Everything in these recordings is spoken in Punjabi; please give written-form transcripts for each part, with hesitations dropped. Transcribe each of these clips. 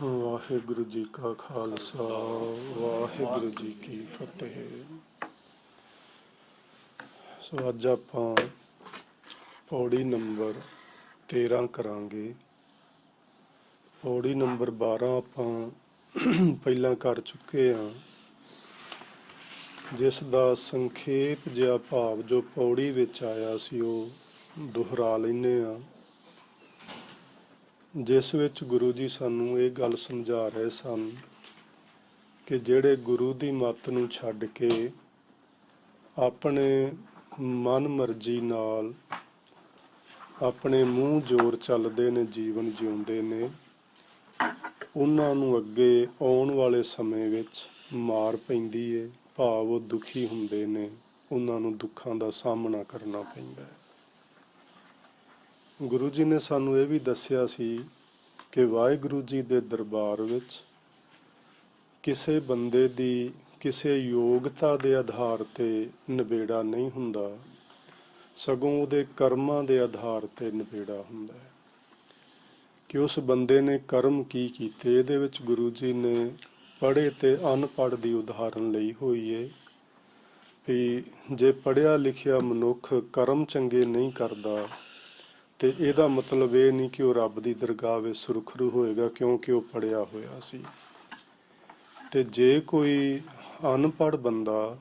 ਵਾਹਿਗੁਰੂ ਜੀ ਕਾ ਖਾਲਸਾ ਵਾਹਿਗੁਰੂ ਜੀ ਕੀ ਫਤਿਹ। ਸੋ ਅੱਜ ਆਪਾਂ ਪੌੜੀ ਨੰਬਰ 13 ਕਰਾਂਗੇ। ਪੌੜੀ ਨੰਬਰ 12 ਆਪਾਂ ਪਹਿਲਾਂ ਕਰ ਚੁੱਕੇ ਹਾਂ, ਜਿਸ ਦਾ ਸੰਖੇਪ ਜਿਹਾ ਭਾਵ ਜੋ ਪੌੜੀ ਵਿੱਚ ਆਇਆ ਸੀ ਉਹ ਦੁਹਰਾ ਲੈਂਦੇ ਹਾਂ, ਜਿਸ ਵਿੱਚ ਗੁਰੂ ਜੀ ਸਾਨੂੰ ਇਹ ਗੱਲ ਸਮਝਾ ਰਹੇ ਸਨ ਕਿ ਜਿਹੜੇ ਗੁਰੂ ਦੀ ਮੱਤ ਨੂੰ ਛੱਡ ਕੇ ਆਪਣੇ ਮਨ ਮਰਜ਼ੀ ਨਾਲ ਆਪਣੇ ਮੂੰਹ ਜ਼ੋਰ ਚੱਲਦੇ ਨੇ, ਜੀਵਨ ਜਿਉਂਦੇ ਨੇ, ਉਹਨਾਂ ਨੂੰ ਅੱਗੇ ਆਉਣ ਵਾਲੇ ਸਮੇਂ ਵਿੱਚ ਮਾਰ ਪੈਂਦੀ ਹੈ। ਭਾਵ ਉਹ ਦੁਖੀ ਹੁੰਦੇ ਨੇ, ਉਹਨਾਂ ਨੂੰ ਦੁੱਖਾਂ ਦਾ ਸਾਹਮਣਾ ਕਰਨਾ ਪੈਂਦਾ ਹੈ। ਗੁਰੂ ਜੀ ਨੇ ਸਾਨੂੰ ਇਹ ਵੀ ਦੱਸਿਆ ਸੀ ਕਿ ਵਾਹਿਗੁਰੂ ਜੀ ਦੇ ਦਰਬਾਰ ਵਿੱਚ ਕਿਸੇ ਬੰਦੇ ਦੀ ਕਿਸੇ ਯੋਗਤਾ ਦੇ ਆਧਾਰ ਤੇ ਨਿਬੇੜਾ ਨਹੀਂ ਹੁੰਦਾ, ਸਗੋਂ ਉਹਦੇ ਕਰਮਾਂ ਦੇ ਆਧਾਰ ਤੇ ਨਿਬੇੜਾ ਹੁੰਦਾ ਹੈ ਕਿ ਉਸ ਬੰਦੇ ਨੇ ਕਰਮ ਕੀ ਕੀਤੇ। ਇਹਦੇ ਵਿੱਚ ਗੁਰੂ ਜੀ ਨੇ ਪੜ੍ਹੇ ਤੇ ਅਨਪੜ੍ਹ ਦੀ ਉਦਾਹਰਨ ਲਈ ਹੋਈ ਹੈ ਵੀ ਜੇ ਪੜ੍ਹਿਆ ਲਿਖਿਆ ਮਨੁੱਖ ਕਰਮ ਚੰਗੇ ਨਹੀਂ ਕਰਦਾ ਤੇ ਇਹਦਾ ਮਤਲਬ ਇਹ ਨਹੀਂ ਕਿ ਉਹ ਰੱਬ ਦੀ ਦਰਗਾਹ ਵਿੱਚ ਸੁਰਖਰੂ ਹੋਏਗਾ, ਕਿਉਂਕਿ ਉਹ ਪੜ੍ਹਿਆ ਹੋਇਆ ਸੀ। ਤੇ ਜੇ ਕੋਈ ਅਨਪੜ੍ਹ ਬੰਦਾ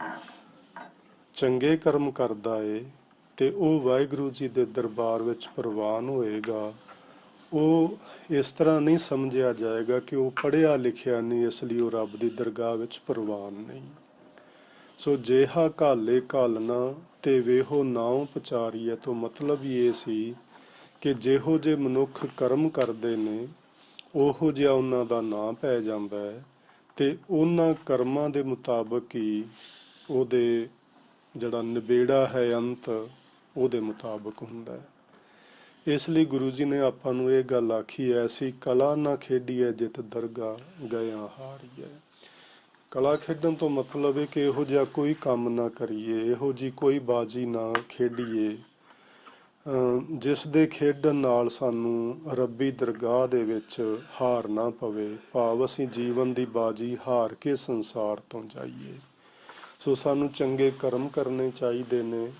ਚੰਗੇ ਕਰਮ ਕਰਦਾ ਏ ਤੇ ਉਹ ਵਾਹਿਗੁਰੂ ਜੀ ਦੇ ਦਰਬਾਰ ਵਿੱਚ ਪ੍ਰਵਾਨ ਹੋਏਗਾ। ਉਹ ਇਸ ਤਰ੍ਹਾਂ ਨਹੀਂ ਸਮਝਿਆ ਜਾਏਗਾ ਕਿ ਉਹ ਪੜ੍ਹਿਆ ਲਿਖਿਆ ਨਹੀਂ, ਇਸ ਲਈ ਉਹ ਰੱਬ ਦੀ ਦਰਗਾਹ ਵਿੱਚ ਪ੍ਰਵਾਨ ਨਹੀਂ। ਸੋ ਜੇਹਾ ਘਾਲੇ ਘਾਲਣਾ ਤੇ ਵੇਹੋ ਨਾਉ ਪਚਾਰੀਐ ਤੋਂ ਮਤਲਬ ਹੀ ਇਹ ਸੀ ਕਿ ਜਿਹੋ ਜਿਹੇ ਮਨੁੱਖ ਕਰਮ ਕਰਦੇ ਨੇ ਉਹੋ ਜਿਹਾ ਉਹਨਾਂ ਦਾ ਨਾਂ ਪੈ ਜਾਂਦਾ ਹੈ ਤੇ ਉਹਨਾਂ ਕਰਮਾਂ ਦੇ ਮੁਤਾਬਕ ਹੀ ਉਹਦੇ ਜਿਹੜਾ ਨਿਬੇੜਾ ਹੈ ਅੰਤ ਉਹਦੇ ਮੁਤਾਬਕ ਹੁੰਦਾ ਹੈ। ਇਸ ਲਈ ਗੁਰੂ ਜੀ ਨੇ ਆਪਾਂ ਨੂੰ ਇਹ ਗੱਲ ਆਖੀ, ਐਸੀ ਕਲਾ ਨਾ ਖੇਡੀਏ ਜਿਤ ਦਰਗਾਹ ਗਿਆ ਹਾਰੀਏ। ਕਲਾ ਖੇਡਣ ਤੋਂ ਮਤਲਬ ਹੈ ਕਿ ਇਹੋ ਜਿਹਾ ਕੋਈ ਕੰਮ ਨਾ ਕਰੀਏ, ਇਹੋ ਜਿਹੀ ਕੋਈ ਬਾਜੀ ਨਾ ਖੇਡੀਏ ਜਿਸ ਦੇ ਖੇਡਣ ਨਾਲ ਸਾਨੂੰ ਰੱਬੀ ਦਰਗਾਹ ਦੇ ਵਿੱਚ ਹਾਰ ਨਾ ਪਵੇ। ਭਾਵ ਅਸੀਂ ਜੀਵਨ ਦੀ ਬਾਜੀ ਹਾਰ ਕੇ ਸੰਸਾਰ ਤੋਂ ਜਾਈਏ। ਸੋ ਸਾਨੂੰ ਚੰਗੇ ਕਰਮ ਕਰਨੇ ਚਾਹੀਦੇ ਨੇ,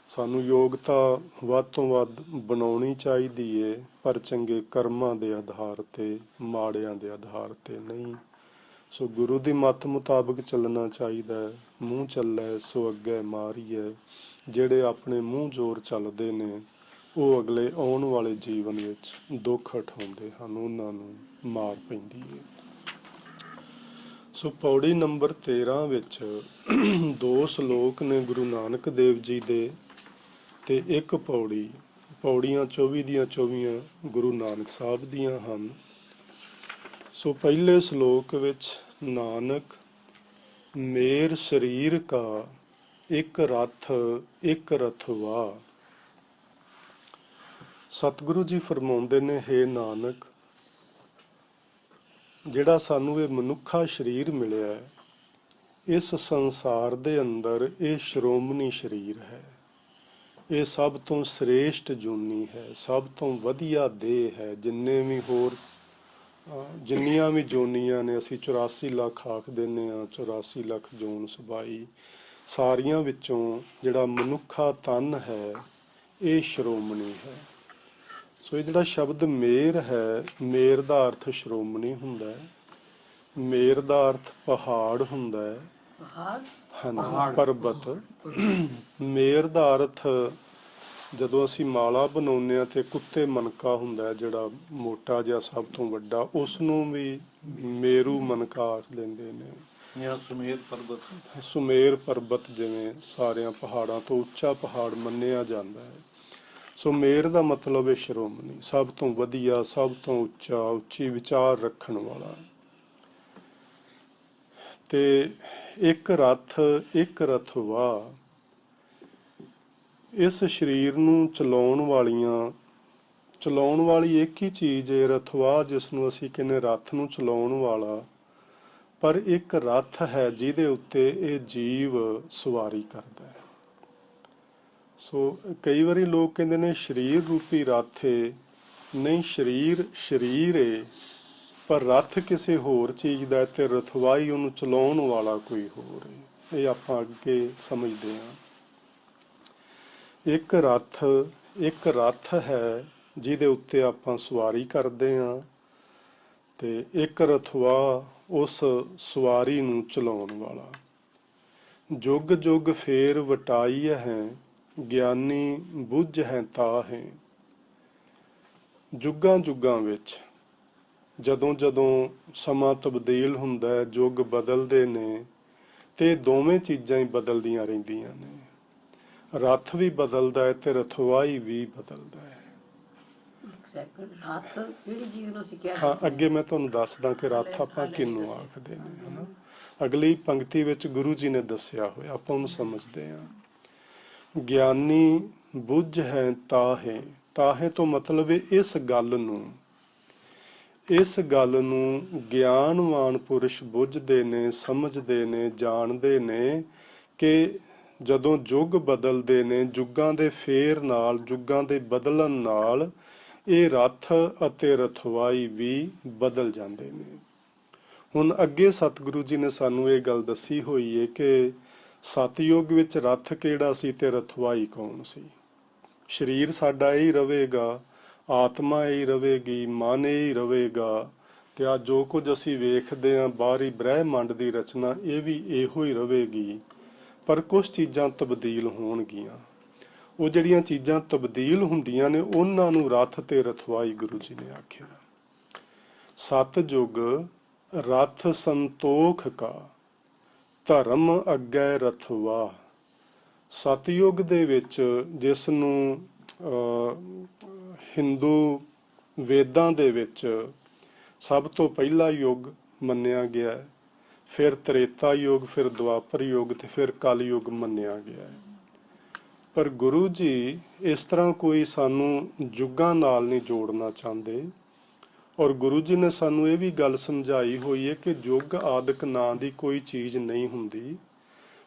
ਸਾਨੂੰ ਯੋਗਤਾ ਵੱਧ ਤੋਂ ਵੱਧ ਬਣਾਉਣੀ ਚਾਹੀਦੀ ਏ, ਪਰ ਚੰਗੇ ਕਰਮਾਂ ਦੇ ਆਧਾਰ ਤੇ, ਮਾੜਿਆਂ ਦੇ ਆਧਾਰ ਤੇ ਨਹੀਂ। ਸੋ ਗੁਰੂ ਦੀ ਮੱਤ ਮੁਤਾਬਕ ਚੱਲਣਾ ਚਾਹੀਦਾ। ਮੂੰਹ ਚੱਲੈ ਸੋ ਅੱਗੇ ਮਾਰੀਐ। ਜਿਹੜੇ ਆਪਣੇ ਮੂੰਹ ਜ਼ੋਰ ਚੱਲਦੇ ਨੇ ਉਹ ਅਗਲੇ ਆਉਣ ਵਾਲੇ ਜੀਵਨ ਵਿੱਚ ਦੁੱਖ ਉਠਾਉਂਦੇ ਹਨ, ਉਹਨਾਂ ਨੂੰ ਮਾਰ ਪੈਂਦੀ ਹੈ। ਸੋ ਪੌੜੀ ਨੰਬਰ 13 ਵਿੱਚ 2 ਸ਼ਲੋਕ ਨੇ ਗੁਰੂ ਨਾਨਕ ਦੇਵ ਜੀ ਦੇ ਤੇ ਇੱਕ ਪੌੜੀ। ਪੌੜੀਆਂ 24 ਦੀਆਂ 24 ਗੁਰੂ ਨਾਨਕ ਸਾਹਿਬ ਦੀਆਂ ਹਨ। ਸੋ ਪਹਿਲੇ ਸ਼ਲੋਕ ਵਿੱਚ ਨਾਨਕ ਮੇਰ ਸਰੀਰ ਕਾ ਇੱਕ ਰਥ ਇੱਕ ਰਥਵਾ। ਸਤਿਗੁਰੂ ਜੀ ਫਰਮਾਉਂਦੇ ਨੇ, ਹੇ ਨਾਨਕ, ਜਿਹੜਾ ਸਾਨੂੰ ਇਹ ਮਨੁੱਖਾ ਸਰੀਰ ਮਿਲਿਆ ਹੈ, ਇਸ ਸੰਸਾਰ ਦੇ ਅੰਦਰ ਇਹ ਸ਼੍ਰੋਮਣੀ ਸਰੀਰ ਹੈ। ਇਹ ਸਭ ਤੋਂ ਸ੍ਰੇਸ਼ਟ ਜੂਨੀ ਹੈ, ਸਭ ਤੋਂ ਵਧੀਆ ਦੇਹ ਹੈ। ਜਿੰਨੀਆਂ ਵੀ ਜੋਨੀਆਂ ਨੇ, ਅਸੀਂ 84 ਲੱਖ ਆਖ ਦਿੰਦੇ ਹਾਂ, 84 ਲੱਖ ਜੂਨ ਸਬਾਈ, ਸਾਰੀਆਂ ਵਿੱਚੋਂ ਜਿਹੜਾ ਮਨੁੱਖਾ ਤਨ ਹੈ ਇਹ ਸ਼੍ਰੋਮਣੀ ਹੈ। ਸੋ ਇਹ ਜਿਹੜਾ ਸ਼ਬਦ ਮੇਰ ਹੈ, ਮੇਰ ਦਾ ਅਰਥ ਸ਼੍ਰੋਮਣੀ ਹੁੰਦਾ ਹੈ। ਮੇਰ ਦਾ ਅਰਥ ਪਹਾੜ ਹੁੰਦਾ ਹੈ। ਹਾਂਜੀ, ਪਰਬਤ। ਮੇਰ ਦਾ ਅਰਥ ਜਦੋਂ ਅਸੀਂ ਮਾਲਾ ਬਣਾਉਂਦੇ ਹਾਂ ਤੇ ਕੁੱਤੇ ਮਨਕਾ ਹੁੰਦਾ, ਜਿਹੜਾ ਮੋਟਾ ਜਿਹਾ ਸਭ ਤੋਂ ਵੱਡਾ, ਉਸ ਨੂੰ ਵੀ ਮੇਰੂ ਮਨਕਾ ਆਖ ਦਿੰਦੇ ਨੇ। ਸੁਮੇਰ ਪਰਬਤ ਜਿਵੇਂ ਸਾਰਿਆਂ ਪਹਾੜਾਂ ਤੋਂ ਉੱਚਾ ਪਹਾੜ ਮੰਨਿਆ ਜਾਂਦਾ ਹੈ। ਸੋ ਮੇਰ ਦਾ ਮਤਲਬ ਹੈ ਸ਼੍ਰੋਮਣੀ, ਸਭ ਤੋਂ ਵਧੀਆ, ਸਭ ਤੋਂ ਉੱਚਾ, ਉੱਚੀ ਵਿਚਾਰ ਰੱਖਣ ਵਾਲਾ। ਤੇ ਇੱਕ ਰਥ ਇੱਕ ਰਥਵਾ। ਇਸ ਸਰੀਰ ਨੂੰ ਚਲਾਉਣ ਵਾਲੀ ਇੱਕ ਹੀ ਚੀਜ਼ ਹੈ, ਰਥਵਾ, ਜਿਸ ਨੂੰ ਅਸੀਂ ਕਹਿੰਦੇ ਰਥ ਨੂੰ ਚਲਾਉਣ ਵਾਲਾ। ਪਰ ਇੱਕ ਰਥ ਹੈ ਜਿਹਦੇ ਉੱਤੇ ਇਹ ਜੀਵ ਸਵਾਰੀ ਕਰਦਾ ਹੈ। ਸੋ ਕਈ ਵਾਰੀ ਲੋਕ ਕਹਿੰਦੇ ਨੇ ਸਰੀਰ ਰੂਪੀ ਰਥ ਏ। ਨਹੀਂ, ਸਰੀਰ ਏ ਪਰ ਰੱਥ ਕਿਸੇ ਹੋਰ ਚੀਜ਼ ਦਾ ਤੇ ਰਥਵਾਈ ਉਹਨੂੰ ਚਲਾਉਣ ਵਾਲਾ ਕੋਈ ਹੋਰ ਹੈ। ਇਹ ਆਪਾਂ ਅੱਗੇ ਸਮਝਦੇ ਹਾਂ। ਇੱਕ ਰੱਥ ਹੈ ਜਿਹਦੇ ਉੱਤੇ ਆਪਾਂ ਸਵਾਰੀ ਕਰਦੇ ਹਾਂ, ਤੇ ਇੱਕ ਰਥਵਾ ਉਸ ਸਵਾਰੀ ਨੂੰ ਚਲਾਉਣ ਵਾਲਾ। ਜੁਗ ਜੁਗ ਫੇਰ ਵਟਾਈ ਹੈ, ਗਿਆਨੀ ਬੁੱਝ ਹੈ ਤਾਹੇ। ਜੁਗਾਂ ਜੁਗਾਂ ਵਿੱਚ ਜਦੋਂ ਜਦੋਂ ਸਮਾਂ ਤਬਦੀਲ ਹੁੰਦਾ ਹੈ, ਯੁੱਗ ਬਦਲਦੇ ਨੇ, ਤੇ ਦੋਵੇਂ ਚੀਜ਼ਾਂ ਹੀ ਬਦਲਦੀਆਂ ਰਹਿੰਦੀਆਂ ਨੇ। ਰੱਥ ਵੀ ਬਦਲਦਾ ਹੈ ਤੇ ਰਥਵਾਈ ਵੀ ਬਦਲਦਾ ਹੈ। ਰੱਥ ਕਿਹੜੀ ਚੀਜ਼ ਨੂੰ ਅਸੀਂ ਕਹਿ ਹਾਂ, ਸਕਦੇ ਅੱਗੇ ਮੈਂ ਤੁਹਾਨੂੰ ਦੱਸਦਾ ਕਿ ਰੱਥ ਆਪਾਂ ਕਿਹਨੂੰ ਆਖਦੇ ਨੇ, ਹਨਾ। ਅਗਲੀ ਪੰਕਤੀ ਵਿੱਚ ਗੁਰੂ ਜੀ ਨੇ ਦੱਸਿਆ ਹੋਇਆ, ਆਪਾਂ ਉਹਨੂੰ ਸਮਝਦੇ ਹਾਂ। ਗਿਆਨੀ ਬੁੱਝ ਹੈ ਤਾਹੇ। ਤਾਹੇ ਤੋਂ ਮਤਲਬ ਹੈ ਇਸ ਗੱਲ ਨੂੰ ਗਿਆਨਵਾਨ ਪੁਰਸ਼ ਬੁੱਝਦੇ ਨੇ, ਸਮਝਦੇ ਨੇ, ਜਾਣਦੇ ਨੇ ਕਿ ਜਦੋਂ ਯੁੱਗ ਬਦਲਦੇ ਨੇ, ਯੁੱਗਾਂ ਦੇ ਫੇਰ ਨਾਲ, ਯੁੱਗਾਂ ਦੇ ਬਦਲਣ ਨਾਲ ਇਹ ਰੱਥ ਅਤੇ ਰਥਵਾਈ ਵੀ ਬਦਲ ਜਾਂਦੇ ਨੇ। ਹੁਣ ਅੱਗੇ ਸਤਿਗੁਰੂ ਜੀ ਨੇ ਸਾਨੂੰ ਇਹ ਗੱਲ ਦੱਸੀ ਹੋਈ ਹੈ ਕਿ ਸਤਿਯੁੱਗ ਵਿੱਚ ਰੱਥ ਕਿਹੜਾ ਸੀ ਤੇ ਰਥਵਾਈ ਕੌਣ ਸੀ। ਸਰੀਰ ਸਾਡਾ ਹੀ ਰਵੇਗਾ, ਆਤਮਾ ਹੀ ਰਵੇਗੀ, ਮਨ ਹੀ ਰਵੇਗਾ, ਤੇ ਆ ਜੋ ਕੁਝ ਅਸੀਂ ਵੇਖਦੇ ਹਾਂ ਬਾਹਰੀ ਬ੍ਰਹਿਮੰਡ ਦੀ ਰਚਨਾ, ਇਹ ਵੀ ਇਹੋ ਹੀ ਰਵੇਗੀ। ਪਰ ਕੁਝ ਚੀਜ਼ਾਂ ਤਬਦੀਲ ਹੋਣਗੀਆਂ। ਉਹ ਜਿਹੜੀਆਂ ਚੀਜ਼ਾਂ ਤਬਦੀਲ ਹੁੰਦੀਆਂ ਨੇ ਉਹਨਾਂ ਨੂੰ ਰੱਥ ਤੇ ਰਥਵਾਈ ਗੁਰੂ ਜੀ ਨੇ ਆਖਿਆ। ਸਤਿਯੁਗ ਰੱਥ ਸੰਤੋਖ ਕਾ, ਧਰਮ ਅੱਗੇ ਰਥਵਾ। ਸਤਿਯੁਗ ਦੇ ਵਿੱਚ, ਜਿਸ ਨੂੰ ਹਿੰਦੂ ਵੇਦਾਂ ਦੇ ਵਿੱਚ ਸਭ ਤੋਂ ਪਹਿਲਾ ਯੁੱਗ ਮੰਨਿਆ ਗਿਆ ਹੈ, ਫਿਰ ਤ੍ਰੇਤਾ ਯੁੱਗ, ਫਿਰ ਦੁਆਪਰ ਯੁੱਗ ਤੇ ਫਿਰ ਕਲਯੁੱਗ ਮੰਨਿਆ ਗਿਆ ਹੈ। ਪਰ ਗੁਰੂ ਜੀ ਇਸ ਤਰ੍ਹਾਂ ਕੋਈ ਸਾਨੂੰ ਯੁੱਗਾਂ ਨਾਲ ਨਹੀਂ ਜੋੜਨਾ ਚਾਹੁੰਦੇ, ਔਰ ਗੁਰੂ ਜੀ ਨੇ ਸਾਨੂੰ ਇਹ ਵੀ ਗੱਲ ਸਮਝਾਈ ਹੋਈ ਹੈ ਕਿ ਯੁੱਗ ਆਦਿਕ ਨਾਂ ਦੀ ਕੋਈ ਚੀਜ਼ ਨਹੀਂ ਹੁੰਦੀ,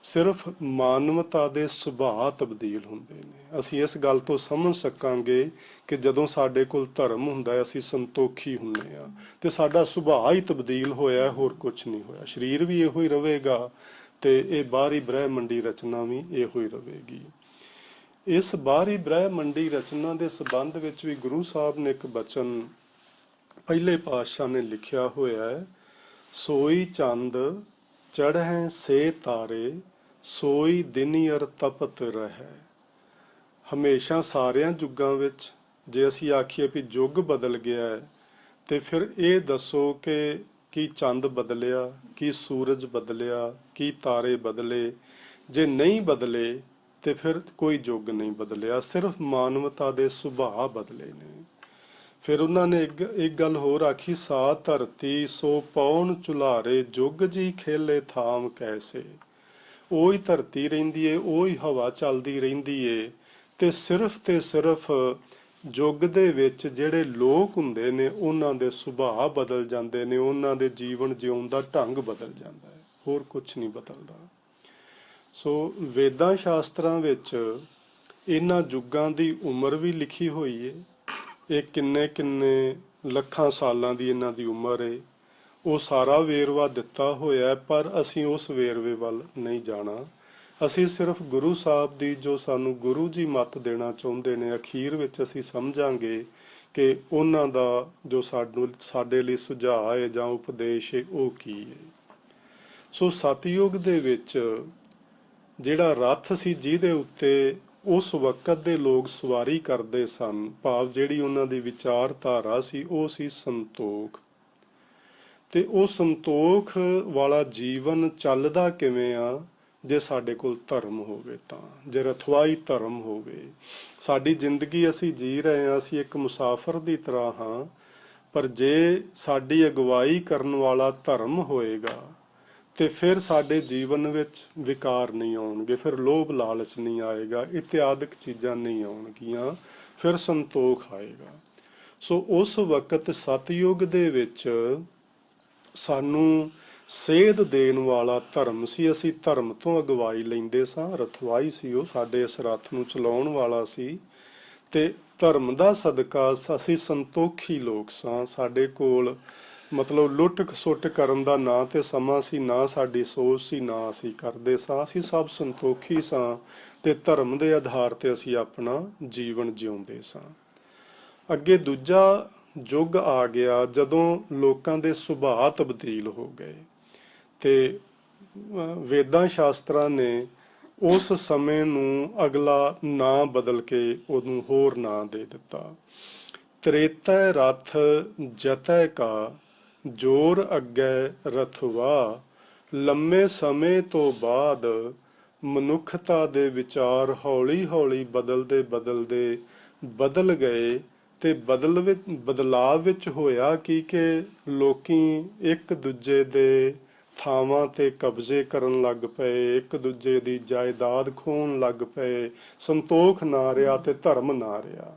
ਸਿਰਫ ਮਾਨਵਤਾ ਦੇ ਸੁਭਾਅ ਤਬਦੀਲ ਹੁੰਦੇ ਨੇ। ਅਸੀਂ ਇਸ ਗੱਲ ਤੋਂ ਸਮਝ ਸਕਾਂਗੇ ਕਿ ਜਦੋਂ ਸਾਡੇ ਕੋਲ ਧਰਮ ਹੁੰਦਾ ਹੈ ਅਸੀਂ ਸੰਤੋਖੀ ਹੁੰਦੇ ਹਾਂ, ਤੇ ਸਾਡਾ ਸੁਭਾਅ ਹੀ ਤਬਦੀਲ ਹੋਇਆ, ਹੋਰ ਕੁਝ ਨਹੀਂ ਹੋਇਆ। ਸਰੀਰ ਵੀ ਇਹੋ ਹੀ ਰਹੇਗਾ ਤੇ ਇਹ ਬਾਹਰੀ ਬ੍ਰਹਿਮੰਡੀ ਰਚਨਾ ਵੀ ਇਹੋ ਹੀ ਰਹੇਗੀ। ਇਸ ਬਾਹਰੀ ਬ੍ਰਹਿਮੰਡੀ ਰਚਨਾ ਦੇ ਸੰਬੰਧ ਵਿੱਚ ਵੀ ਗੁਰੂ ਸਾਹਿਬ ਨੇ ਇੱਕ ਬਚਨ ਪਹਿਲੇ ਪਾਤਸ਼ਾਹ ਨੇ ਲਿਖਿਆ ਹੋਇਆ ਹੈ। ਸੋਈ ਚੰਦ ਚੜ੍ਹੈ ਸੇ ਤਾਰੇ, ਸੋਈ ਦਿਨਿਅਰ ਤਪਤ ਰਹਿ। ਹਮੇਸ਼ਾ ਸਾਰਿਆਂ ਯੁੱਗਾਂ ਵਿੱਚ ਜੇ ਅਸੀਂ ਆਖੀਏ ਵੀ ਯੁੱਗ ਬਦਲ ਗਿਆ ਹੈ, ਤੇ ਫਿਰ ਇਹ ਦੱਸੋ ਕਿ ਕੀ ਚੰਦ ਬਦਲਿਆ, ਕੀ ਸੂਰਜ ਬਦਲਿਆ, ਕੀ ਤਾਰੇ ਬਦਲੇ? ਜੇ ਨਹੀਂ ਬਦਲੇ ਤੇ ਫਿਰ ਕੋਈ ਯੁੱਗ ਨਹੀਂ ਬਦਲਿਆ, ਸਿਰਫ ਮਾਨਵਤਾ ਦੇ ਸੁਭਾਅ ਬਦਲੇ ਨੇ। ਫਿਰ ਉਹਨਾਂ ਨੇ ਇੱਕ ਗੱਲ ਹੋਰ ਆਖੀ, ਸਾ ਧਰਤੀ ਸੋ ਪੌਣ ਚੁਲਾਰੇ, ਜੁਗ ਜੀ ਖੇਲੇ ਥਾਮ ਕੈਸੇ। ਉਹੀ ਧਰਤੀ ਰਹਿੰਦੀ ਏ, ਉਹੀ ਹਵਾ ਚੱਲਦੀ ਰਹਿੰਦੀ ਏ, ਤੇ ਸਿਰਫ ਯੁੱਗ ਦੇ ਵਿੱਚ ਜਿਹੜੇ ਲੋਕ ਹੁੰਦੇ ਨੇ ਉਹਨਾਂ ਦੇ ਸੁਭਾਅ ਬਦਲ ਜਾਂਦੇ ਨੇ, ਉਹਨਾਂ ਦੇ ਜੀਵਨ ਜਿਉਣ ਦਾ ਢੰਗ ਬਦਲ ਜਾਂਦਾ ਹੈ, ਹੋਰ ਕੁਝ ਨਹੀਂ ਬਦਲਦਾ। ਸੋ ਵੇਦਾਂ ਸ਼ਾਸਤਰਾਂ ਵਿੱਚ ਇਹਨਾਂ ਯੁੱਗਾਂ ਦੀ ਉਮਰ ਵੀ ਲਿਖੀ ਹੋਈ ਹੈ, ਇਹ ਕਿੰਨੇ ਕਿੰਨੇ ਲੱਖਾਂ ਸਾਲਾਂ ਦੀ ਇਹਨਾਂ ਦੀ ਉਮਰ ਹੈ, ਉਹ ਸਾਰਾ ਵੇਰਵਾ ਦਿੱਤਾ ਹੋਇਆ। ਪਰ ਅਸੀਂ ਉਸ ਵੇਰਵੇ ਵੱਲ ਨਹੀਂ ਜਾਣਾ, ਅਸੀਂ ਸਿਰਫ ਗੁਰੂ ਸਾਹਿਬ ਦੀ ਜੋ ਸਾਨੂੰ ਗੁਰੂ ਜੀ ਮੱਤ ਦੇਣਾ ਚਾਹੁੰਦੇ ਨੇ, ਅਖੀਰ ਵਿੱਚ ਅਸੀਂ ਸਮਝਾਂਗੇ ਕਿ ਉਹਨਾਂ ਦਾ ਜੋ ਸਾਡੇ ਲਈ ਸੁਝਾਅ ਹੈ ਜਾਂ ਉਪਦੇਸ਼ ਹੈ ਉਹ ਕੀ ਹੈ। ਸੋ ਸਤਿਯੁਗ ਦੇ ਵਿੱਚ ਜਿਹੜਾ ਰੱਥ ਸੀ ਜਿਹਦੇ ਉੱਤੇ ਉਸ ਵਕਤ ਦੇ ਲੋਕ ਸਵਾਰੀ ਕਰਦੇ ਸਨ, ਭਾਵ ਜਿਹੜੀ ਉਹਨਾਂ ਦੀ ਵਿਚਾਰਧਾਰਾ ਸੀ ਉਹ ਸੀ ਸੰਤੋਖ। ਤੇ ਉਹ ਸੰਤੋਖ ਵਾਲਾ ਜੀਵਨ ਚੱਲਦਾ ਕਿਵੇਂ ਆ? ਜੇ ਸਾਡੇ ਕੋਲ ਧਰਮ ਹੋਵੇ ਤਾਂ, ਜੇ ਰਥਵਾਈ ਧਰਮ ਹੋਵੇ। ਸਾਡੀ ਜ਼ਿੰਦਗੀ ਅਸੀਂ ਜੀ ਰਹੇ ਹਾਂ, ਅਸੀਂ ਇੱਕ ਮੁਸਾਫਰ ਦੀ ਤਰ੍ਹਾਂ ਹਾਂ, ਪਰ ਜੇ ਸਾਡੀ ਅਗਵਾਈ ਕਰਨ ਵਾਲਾ ਧਰਮ ਹੋਏਗਾ ਤੇ ਫਿਰ ਸਾਡੇ ਜੀਵਨ ਵਿੱਚ ਵਿਕਾਰ ਨਹੀਂ ਆਉਣਗੇ, ਫਿਰ ਲੋਭ ਲਾਲਚ ਨਹੀਂ ਆਏਗਾ, ਇਤਿਆਦਿਕ ਚੀਜ਼ਾਂ ਨਹੀਂ ਆਉਣਗੀਆਂ, ਫਿਰ ਸੰਤੋਖ ਆਏਗਾ। ਸੋ ਉਸ ਵਕਤ ਸਤਿਯੁਗ ਦੇ ਵਿੱਚ ਸਾਨੂੰ ਸੇਧ ਦੇਣ ਵਾਲਾ ਧਰਮ ਸੀ, ਅਸੀਂ ਧਰਮ ਤੋਂ ਅਗਵਾਈ ਲੈਂਦੇ ਸਾਂ, ਰਥਵਾਈ ਸੀ ਉਹ, ਸਾਡੇ ਇਸ ਰੱਥ ਨੂੰ ਚਲਾਉਣ ਵਾਲਾ ਸੀ, ਤੇ ਧਰਮ ਦਾ ਸਦਕਾ ਅਸੀਂ ਸੰਤੋਖੀ ਲੋਕ ਸਾਂ। ਸਾਡੇ ਕੋਲ ਮਤਲਬ ਲੁੱਟ ਖਸੁੱਟ ਕਰਨ ਦਾ ਨਾ ਤੇ ਸਮਾਂ ਸੀ, ਨਾ ਸਾਡੀ ਸੋਚ ਸੀ, ਨਾ ਅਸੀਂ ਕਰਦੇ ਸਾਂ। ਅਸੀਂ ਸਭ ਸੰਤੋਖੀ ਸਾਂ ਤੇ ਧਰਮ ਦੇ ਆਧਾਰ ਤੇ ਅਸੀਂ ਆਪਣਾ ਜੀਵਨ ਜਿਉਂਦੇ ਸਾਂ। ਅੱਗੇ ਦੂਜਾ ਯੁੱਗ ਆ ਗਿਆ ਜਦੋਂ ਲੋਕਾਂ ਦੇ ਸੁਭਾਅ ਤਬਦੀਲ ਹੋ ਗਏ ਤੇ ਵੇਦਾਂ ਸ਼ਾਸਤਰਾਂ ਨੇ ਉਸ ਸਮੇਂ ਨੂੰ ਅਗਲਾ ਨਾਂ ਬਦਲ ਕੇ ਉਹਨੂੰ ਹੋਰ ਨਾਂ ਦੇ ਦਿੱਤਾ। ਤ੍ਰੇਤੈ ਰਥ ਜਤੈ ਕਾ, ਜੋਰ ਅੱਗੇ ਰਥਵਾ। ਲੰਮੇ ਸਮੇਂ ਤੋਂ ਬਾਅਦ ਮਨੁੱਖਤਾ ਦੇ ਵਿਚਾਰ ਹੌਲੀ ਹੌਲੀ ਬਦਲਦੇ ਬਦਲ ਗਏ ਤੇ ਬਦਲਾਅ ਵਿੱਚ ਹੋਇਆ ਕਿ ਲੋਕੀ ਇੱਕ ਦੂਜੇ ਦੇ ਥਾਵਾਂ ਤੇ ਕਬਜ਼ੇ ਕਰਨ ਲੱਗ ਪਏ, ਇੱਕ ਦੂਜੇ ਦੀ ਜਾਇਦਾਦ ਖੋਹਣ ਲੱਗ ਪਏ। ਸੰਤੋਖ ਨਾ ਰਿਹਾ ਤੇ ਧਰਮ ਨਾ ਰਿਹਾ।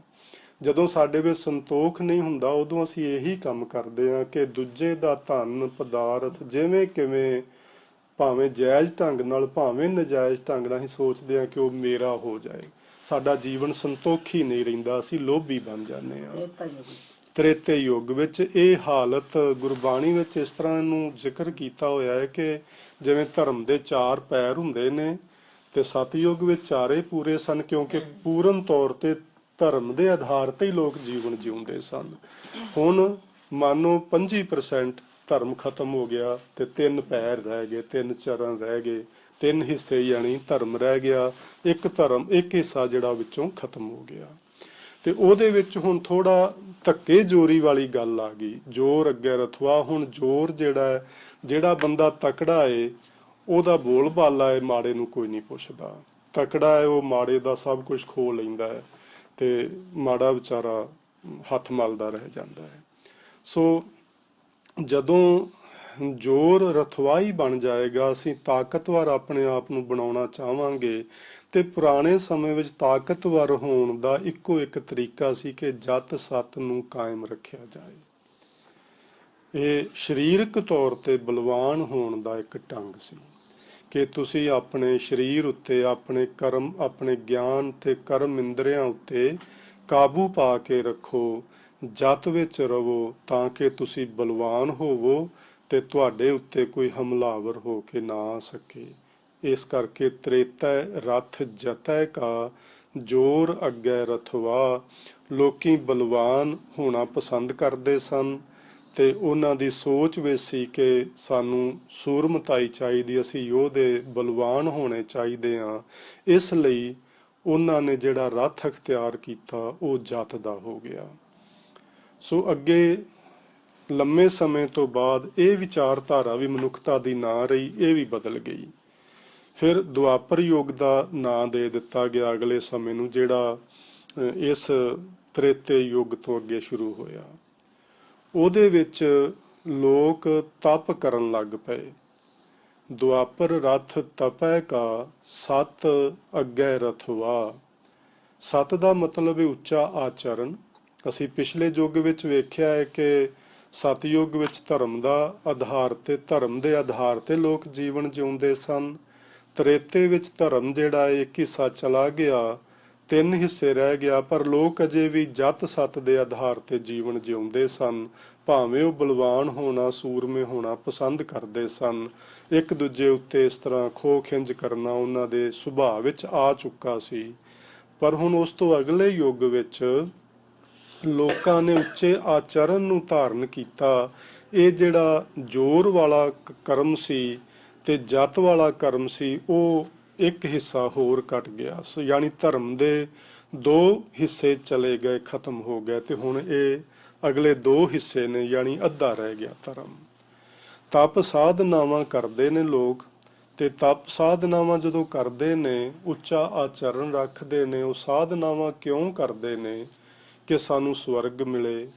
ਜਦੋਂ ਸਾਡੇ ਵਿੱਚ ਸੰਤੋਖ ਨਹੀਂ ਹੁੰਦਾ ਉਦੋਂ ਅਸੀਂ ਇਹੀ ਕੰਮ ਕਰਦੇ ਹਾਂ ਕਿ ਦੂਜੇ ਦਾ ਧਨ ਪਦਾਰਥ ਜਿਵੇਂ ਕਿਵੇਂ, ਭਾਵੇਂ ਜਾਇਜ਼ ਢੰਗ ਨਾਲ ਭਾਵੇਂ ਨਜਾਇਜ਼ ਢੰਗ ਨਾਲ, ਅਸੀਂ ਸੋਚਦੇ ਹਾਂ ਕਿ ਉਹ ਮੇਰਾ ਹੋ ਜਾਏ। ਸਾਡਾ ਜੀਵਨ ਸੰਤੋਖੀ ਨਹੀਂ ਰਹਿੰਦਾ, ਅਸੀਂ ਲੋਭੀ ਬਣ ਜਾਂਦੇ ਹਾਂ। ਤ੍ਰੇਤੇ ਯੁੱਗ ਵਿੱਚ ਇਹ ਹਾਲਤ ਗੁਰਬਾਣੀ ਵਿੱਚ ਇਸ ਤਰ੍ਹਾਂ ਨੂੰ ਜ਼ਿਕਰ ਕੀਤਾ ਹੋਇਆ ਹੈ ਕਿ ਜਿਵੇਂ ਧਰਮ ਦੇ 4 ਪੈਰ ਹੁੰਦੇ ਨੇ ਤੇ ਸਤਯੁਗ ਵਿੱਚ ਚਾਰੇ ਪੂਰੇ ਸਨ, ਕਿਉਂਕਿ ਪੂਰਨ ਤੌਰ ਤੇ ਧਰਮ ਦੇ ਆਧਾਰ ਤੇ ਹੀ ਲੋਕ ਜੀਵਨ ਜਿਉਂਦੇ ਸਨ। ਹੁਣ ਮਾਨੋ 25% ਧਰਮ ਖਤਮ ਹੋ ਗਿਆ ਤੇ 3 ਪੈਰ ਰਹਿ ਗਏ, 3 ਚਰਨ ਰਹਿ ਗਏ, 3 ਹਿੱਸੇ ਯਾਨੀ ਧਰਮ ਰਹਿ ਗਿਆ। ਇੱਕ ਹਿੱਸਾ ਜਿਹੜਾ ਵਿੱਚੋਂ ਖਤਮ ਹੋ ਗਿਆ ਤੇ ਉਹਦੇ ਵਿੱਚ ਹੁਣ ਥੋੜਾ ਧੱਕੇ ਜੋਰੀ ਵਾਲੀ ਗੱਲ ਆ ਗਈ। ਜੋਰ ਅੱਗੇ ਰਥਵਾ। ਹੁਣ ਜੋਰ ਜਿਹੜਾ ਬੰਦਾ ਤਕੜਾ ਏ ਉਹਦਾ ਬੋਲ ਬਾਲਾ ਏ, ਮਾੜੇ ਨੂੰ ਕੋਈ ਨਹੀਂ ਪੁੱਛਦਾ। ਤਕੜਾ ਏ ਉਹ ਮਾੜੇ ਦਾ ਸਭ ਕੁਝ ਖੋਹ ਲੈਂਦਾ ਹੈ ਤੇ ਮਾੜਾ ਵਿਚਾਰਾ ਹੱਥ ਮਲਦਾ ਰਹਿ ਜਾਂਦਾ ਹੈ। ਸੋ ਜਦੋਂ ਜ਼ੋਰ ਰਥਵਾਈ ਬਣ ਜਾਏਗਾ, ਅਸੀਂ ਤਾਕਤਵਰ ਆਪਣੇ ਆਪ ਨੂੰ ਬਣਾਉਣਾ ਚਾਹਾਂਗੇ ਤੇ ਪੁਰਾਣੇ ਸਮੇਂ ਵਿੱਚ ਤਾਕਤਵਰ ਹੋਣ ਦਾ ਇੱਕੋ ਇੱਕ ਤਰੀਕਾ ਸੀ ਕਿ ਜਤ ਸਤ ਨੂੰ ਕਾਇਮ ਰੱਖਿਆ ਜਾਏ। ਇਹ ਸਰੀਰਕ ਤੌਰ ਤੇ ਬਲਵਾਨ ਹੋਣ ਦਾ ਇੱਕ ਢੰਗ ਸੀ ਕਿ ਤੁਸੀਂ ਆਪਣੇ ਸਰੀਰ ਉੱਤੇ, ਆਪਣੇ ਕਰਮ, ਆਪਣੇ ਗਿਆਨ ਤੇ ਕਰਮ ਇੰਦਰੀਆਂ ਉੱਤੇ ਕਾਬੂ ਪਾ ਕੇ ਰੱਖੋ, ਜਤ ਵਿੱਚ ਰਵੋ ਤਾਂ ਕਿ ਤੁਸੀਂ ਬਲਵਾਨ ਹੋਵੋ ਤੇ ਤੁਹਾਡੇ ਉੱਤੇ ਕੋਈ ਹਮਲਾਵਰ ਹੋ ਕੇ ਨਾ ਆ ਸਕੇ। ਇਸ ਕਰਕੇ ਤ੍ਰੇਤੈ ਰਥ ਜਤੈ ਕਾ, ਜੋਰ ਅੱਗੇ ਰਥਵਾ। ਲੋਕੀ ਬਲਵਾਨ ਹੋਣਾ ਪਸੰਦ ਕਰਦੇ ਸਨ ਤੇ ਉਹਨਾਂ ਦੀ ਸੋਚ ਵਿੱਚ ਸੀ ਕਿ ਸਾਨੂੰ ਸੂਰਮਤਾਈ ਚਾਹੀਦੀ, ਅਸੀਂ ਯੋਧੇ ਬਲਵਾਨ ਹੋਣੇ ਚਾਹੀਦੇ ਹਾਂ। ਇਸ ਲਈ ਉਹਨਾਂ ਨੇ ਜਿਹੜਾ ਰਥ ਅਖਤਿਆਰ ਕੀਤਾ ਉਹ ਜਤ ਦਾ ਹੋ ਗਿਆ। ਸੋ ਅੱਗੇ ਲੰਮੇ ਸਮੇਂ ਤੋਂ ਬਾਅਦ ਇਹ ਵਿਚਾਰਧਾਰਾ ਵੀ ਮਨੁੱਖਤਾ ਦੀ ਨਾ ਰਹੀ, ਇਹ ਵੀ ਬਦਲ ਗਈ। ਫਿਰ ਦੁਆਪਰ ਯੁੱਗ ਦਾ ਨਾਂ ਦੇ ਦਿੱਤਾ ਗਿਆ ਅਗਲੇ ਸਮੇਂ ਨੂੰ, ਜਿਹੜਾ ਇਸ ਤ੍ਰੇਤੇ ਯੁੱਗ ਤੋਂ ਅੱਗੇ ਸ਼ੁਰੂ ਹੋਇਆ। ਉਹਦੇ ਵਿੱਚ ਲੋਕ ਤਪ ਕਰਨ ਲੱਗ ਪਏ। ਦੁਆਪਰ ਰਥ ਤਪੈ ਕਾ, ਸਤ ਅੱਗੇ ਰਥਵਾ। ਸਤ ਦਾ ਮਤਲਬ ਹੈ ਉੱਚਾ ਆਚਰਨ। ਅਸੀਂ ਪਿਛਲੇ ਯੁੱਗ ਵਿੱਚ ਵੇਖਿਆ ਹੈ ਕਿ ਸਤਯੁੱਗ ਵਿੱਚ ਧਰਮ ਦੇ ਆਧਾਰ ਤੇ ਲੋਕ ਜੀਵਨ ਜਿਉਂਦੇ ਸਨ। ਤ੍ਰੇਤੇ ਵਿੱਚ ਧਰਮ ਜਿਹੜਾ ਇੱਕ ਹਿੱਸਾ ਚਲਾ ਗਿਆ, 3 ਹਿੱਸੇ ਰਹਿ ਗਿਆ, ਪਰ ਲੋਕ ਅਜੇ ਵੀ ਜਤ ਸਤ ਦੇ ਆਧਾਰ ਤੇ ਜੀਵਨ ਜਿਉਂਦੇ ਸਨ। ਭਾਵੇਂ ਉਹ ਬਲਵਾਨ ਹੋਣਾ, ਸੂਰਮੇ ਹੋਣਾ ਪਸੰਦ ਕਰਦੇ ਸਨ। ਇੱਕ ਦੂਜੇ ਉੱਤੇ ਇਸ ਤਰ੍ਹਾਂ ਖੋਹ ਖਿੰਝ ਕਰਨਾ ਉਹਨਾਂ ਦੇ ਸੁਭਾਅ ਵਿੱਚ ਆ ਚੁੱਕਾ ਸੀ। ਪਰ ਹੁਣ ਉਸ ਤੋਂ ਅਗਲੇ ਯੁੱਗ ਵਿੱਚ ਲੋਕਾਂ ਨੇ ਉੱਚੇ ਆਚਰਨ ਨੂੰ ਧਾਰਨ ਕੀਤਾ। ਇਹ ਜਿਹੜਾ ਜ਼ੋਰ ਵਾਲਾ ਕਰਮ ਸੀ ਤੇ ਜਤ ਵਾਲਾ ਕਰਮ ਸੀ, ਉਹ ਇੱਕ ਹਿੱਸਾ ਹੋਰ ਕੱਟ ਗਿਆ। ਸੋ ਯਾਨੀ ਧਰਮ ਦੇ 2 ਹਿੱਸੇ ਚਲੇ ਗਏ, ਖਤਮ ਹੋ ਗਏ ਤੇ ਹੁਣ ਇਹ ਅਗਲੇ 2 ਹਿੱਸੇ ਨੇ, ਯਾਨੀ ਅੱਧਾ ਰਹਿ ਗਿਆ ਧਰਮ। ਤਪ ਸਾਧਨਾਵਾਂ ਕਰਦੇ ਨੇ ਲੋਕ ਤੇ ਤਪ ਸਾਧਨਾਵਾਂ ਜਦੋਂ ਕਰਦੇ ਨੇ, ਉੱਚਾ ਆਚਰਨ ਰੱਖਦੇ ਨੇ। ਉਹ ਸਾਧਨਾਵਾਂ ਕਿਉਂ ਕਰਦੇ ਨੇ? ਕਿ ਸਾਨੂੰ ਸਵਰਗ ਮਿਲੇ,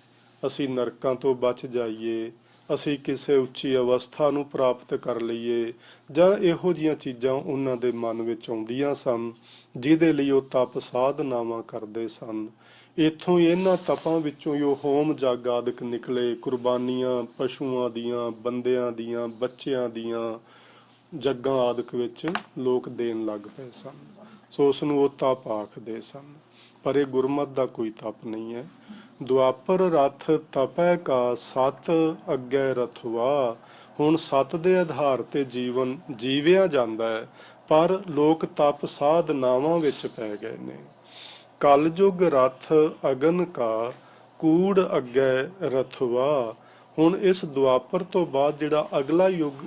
ਅਸੀਂ ਨਰਕਾਂ ਤੋਂ ਬਚ ਜਾਈਏ, ਅਸੀਂ ਕਿਸੇ ਉੱਚੀ ਅਵਸਥਾ ਨੂੰ ਪ੍ਰਾਪਤ ਕਰ ਲਈਏ, ਜਾਂ ਇਹੋ ਜਿਹੀਆਂ ਚੀਜ਼ਾਂ ਉਹਨਾਂ ਦੇ ਮਨ ਵਿੱਚ ਆਉਂਦੀਆਂ ਸਨ, ਜਿਹਦੇ ਲਈ ਉਹ ਤਪ ਸਾਧਨਾਵਾਂ ਕਰਦੇ ਸਨ। ਇੱਥੋਂ ਹੀ ਇਹਨਾਂ ਤਪਾਂ ਵਿੱਚੋਂ ਹੀ ਉਹ ਹੋਮ ਜਗ ਆਦਿਕ ਨਿਕਲੇ। ਕੁਰਬਾਨੀਆਂ ਪਸ਼ੂਆਂ ਦੀਆਂ, ਬੰਦਿਆਂ ਦੀਆਂ, ਬੱਚਿਆਂ ਦੀਆਂ ਜੱਗਾਂ ਆਦਿਕ ਵਿੱਚ ਲੋਕ ਦੇਣ ਲੱਗ ਪਏ ਸਨ। ਸੋ ਉਸ ਨੂੰ ਉਹ ਤਪ ਆਖਦੇ ਸਨ। ਪਰ ਇਹ ਗੁਰਮਤਿ ਦਾ ਕੋਈ ਤਪ ਨਹੀਂ ਹੈ। ਦੁਆਪਰ ਰਥ ਤਪੈ ਕਾ ਸਤ ਅੱਗੇ ਰਥਵਾ। ਹੁਣ ਸਤ ਦੇ ਆਧਾਰ ਤੇ ਜੀਵਨ ਜੀਵਿਆ ਜਾਂਦਾ ਹੈ, ਪਰ ਲੋਕ ਤਪ ਸਾਧ ਨਾਵਾਂ ਵਿੱਚ ਪੈ ਗਏ ਨੇ। ਕਲਯੁਗ ਰਥ ਅਗਨ ਕਾ ਕੂੜ ਅੱਗੇ ਰਥਵਾ। ਹੁਣ ਇਸ ਦੁਆਪਰ ਤੋਂ ਬਾਅਦ ਜਿਹੜਾ ਅਗਲਾ ਯੁੱਗ,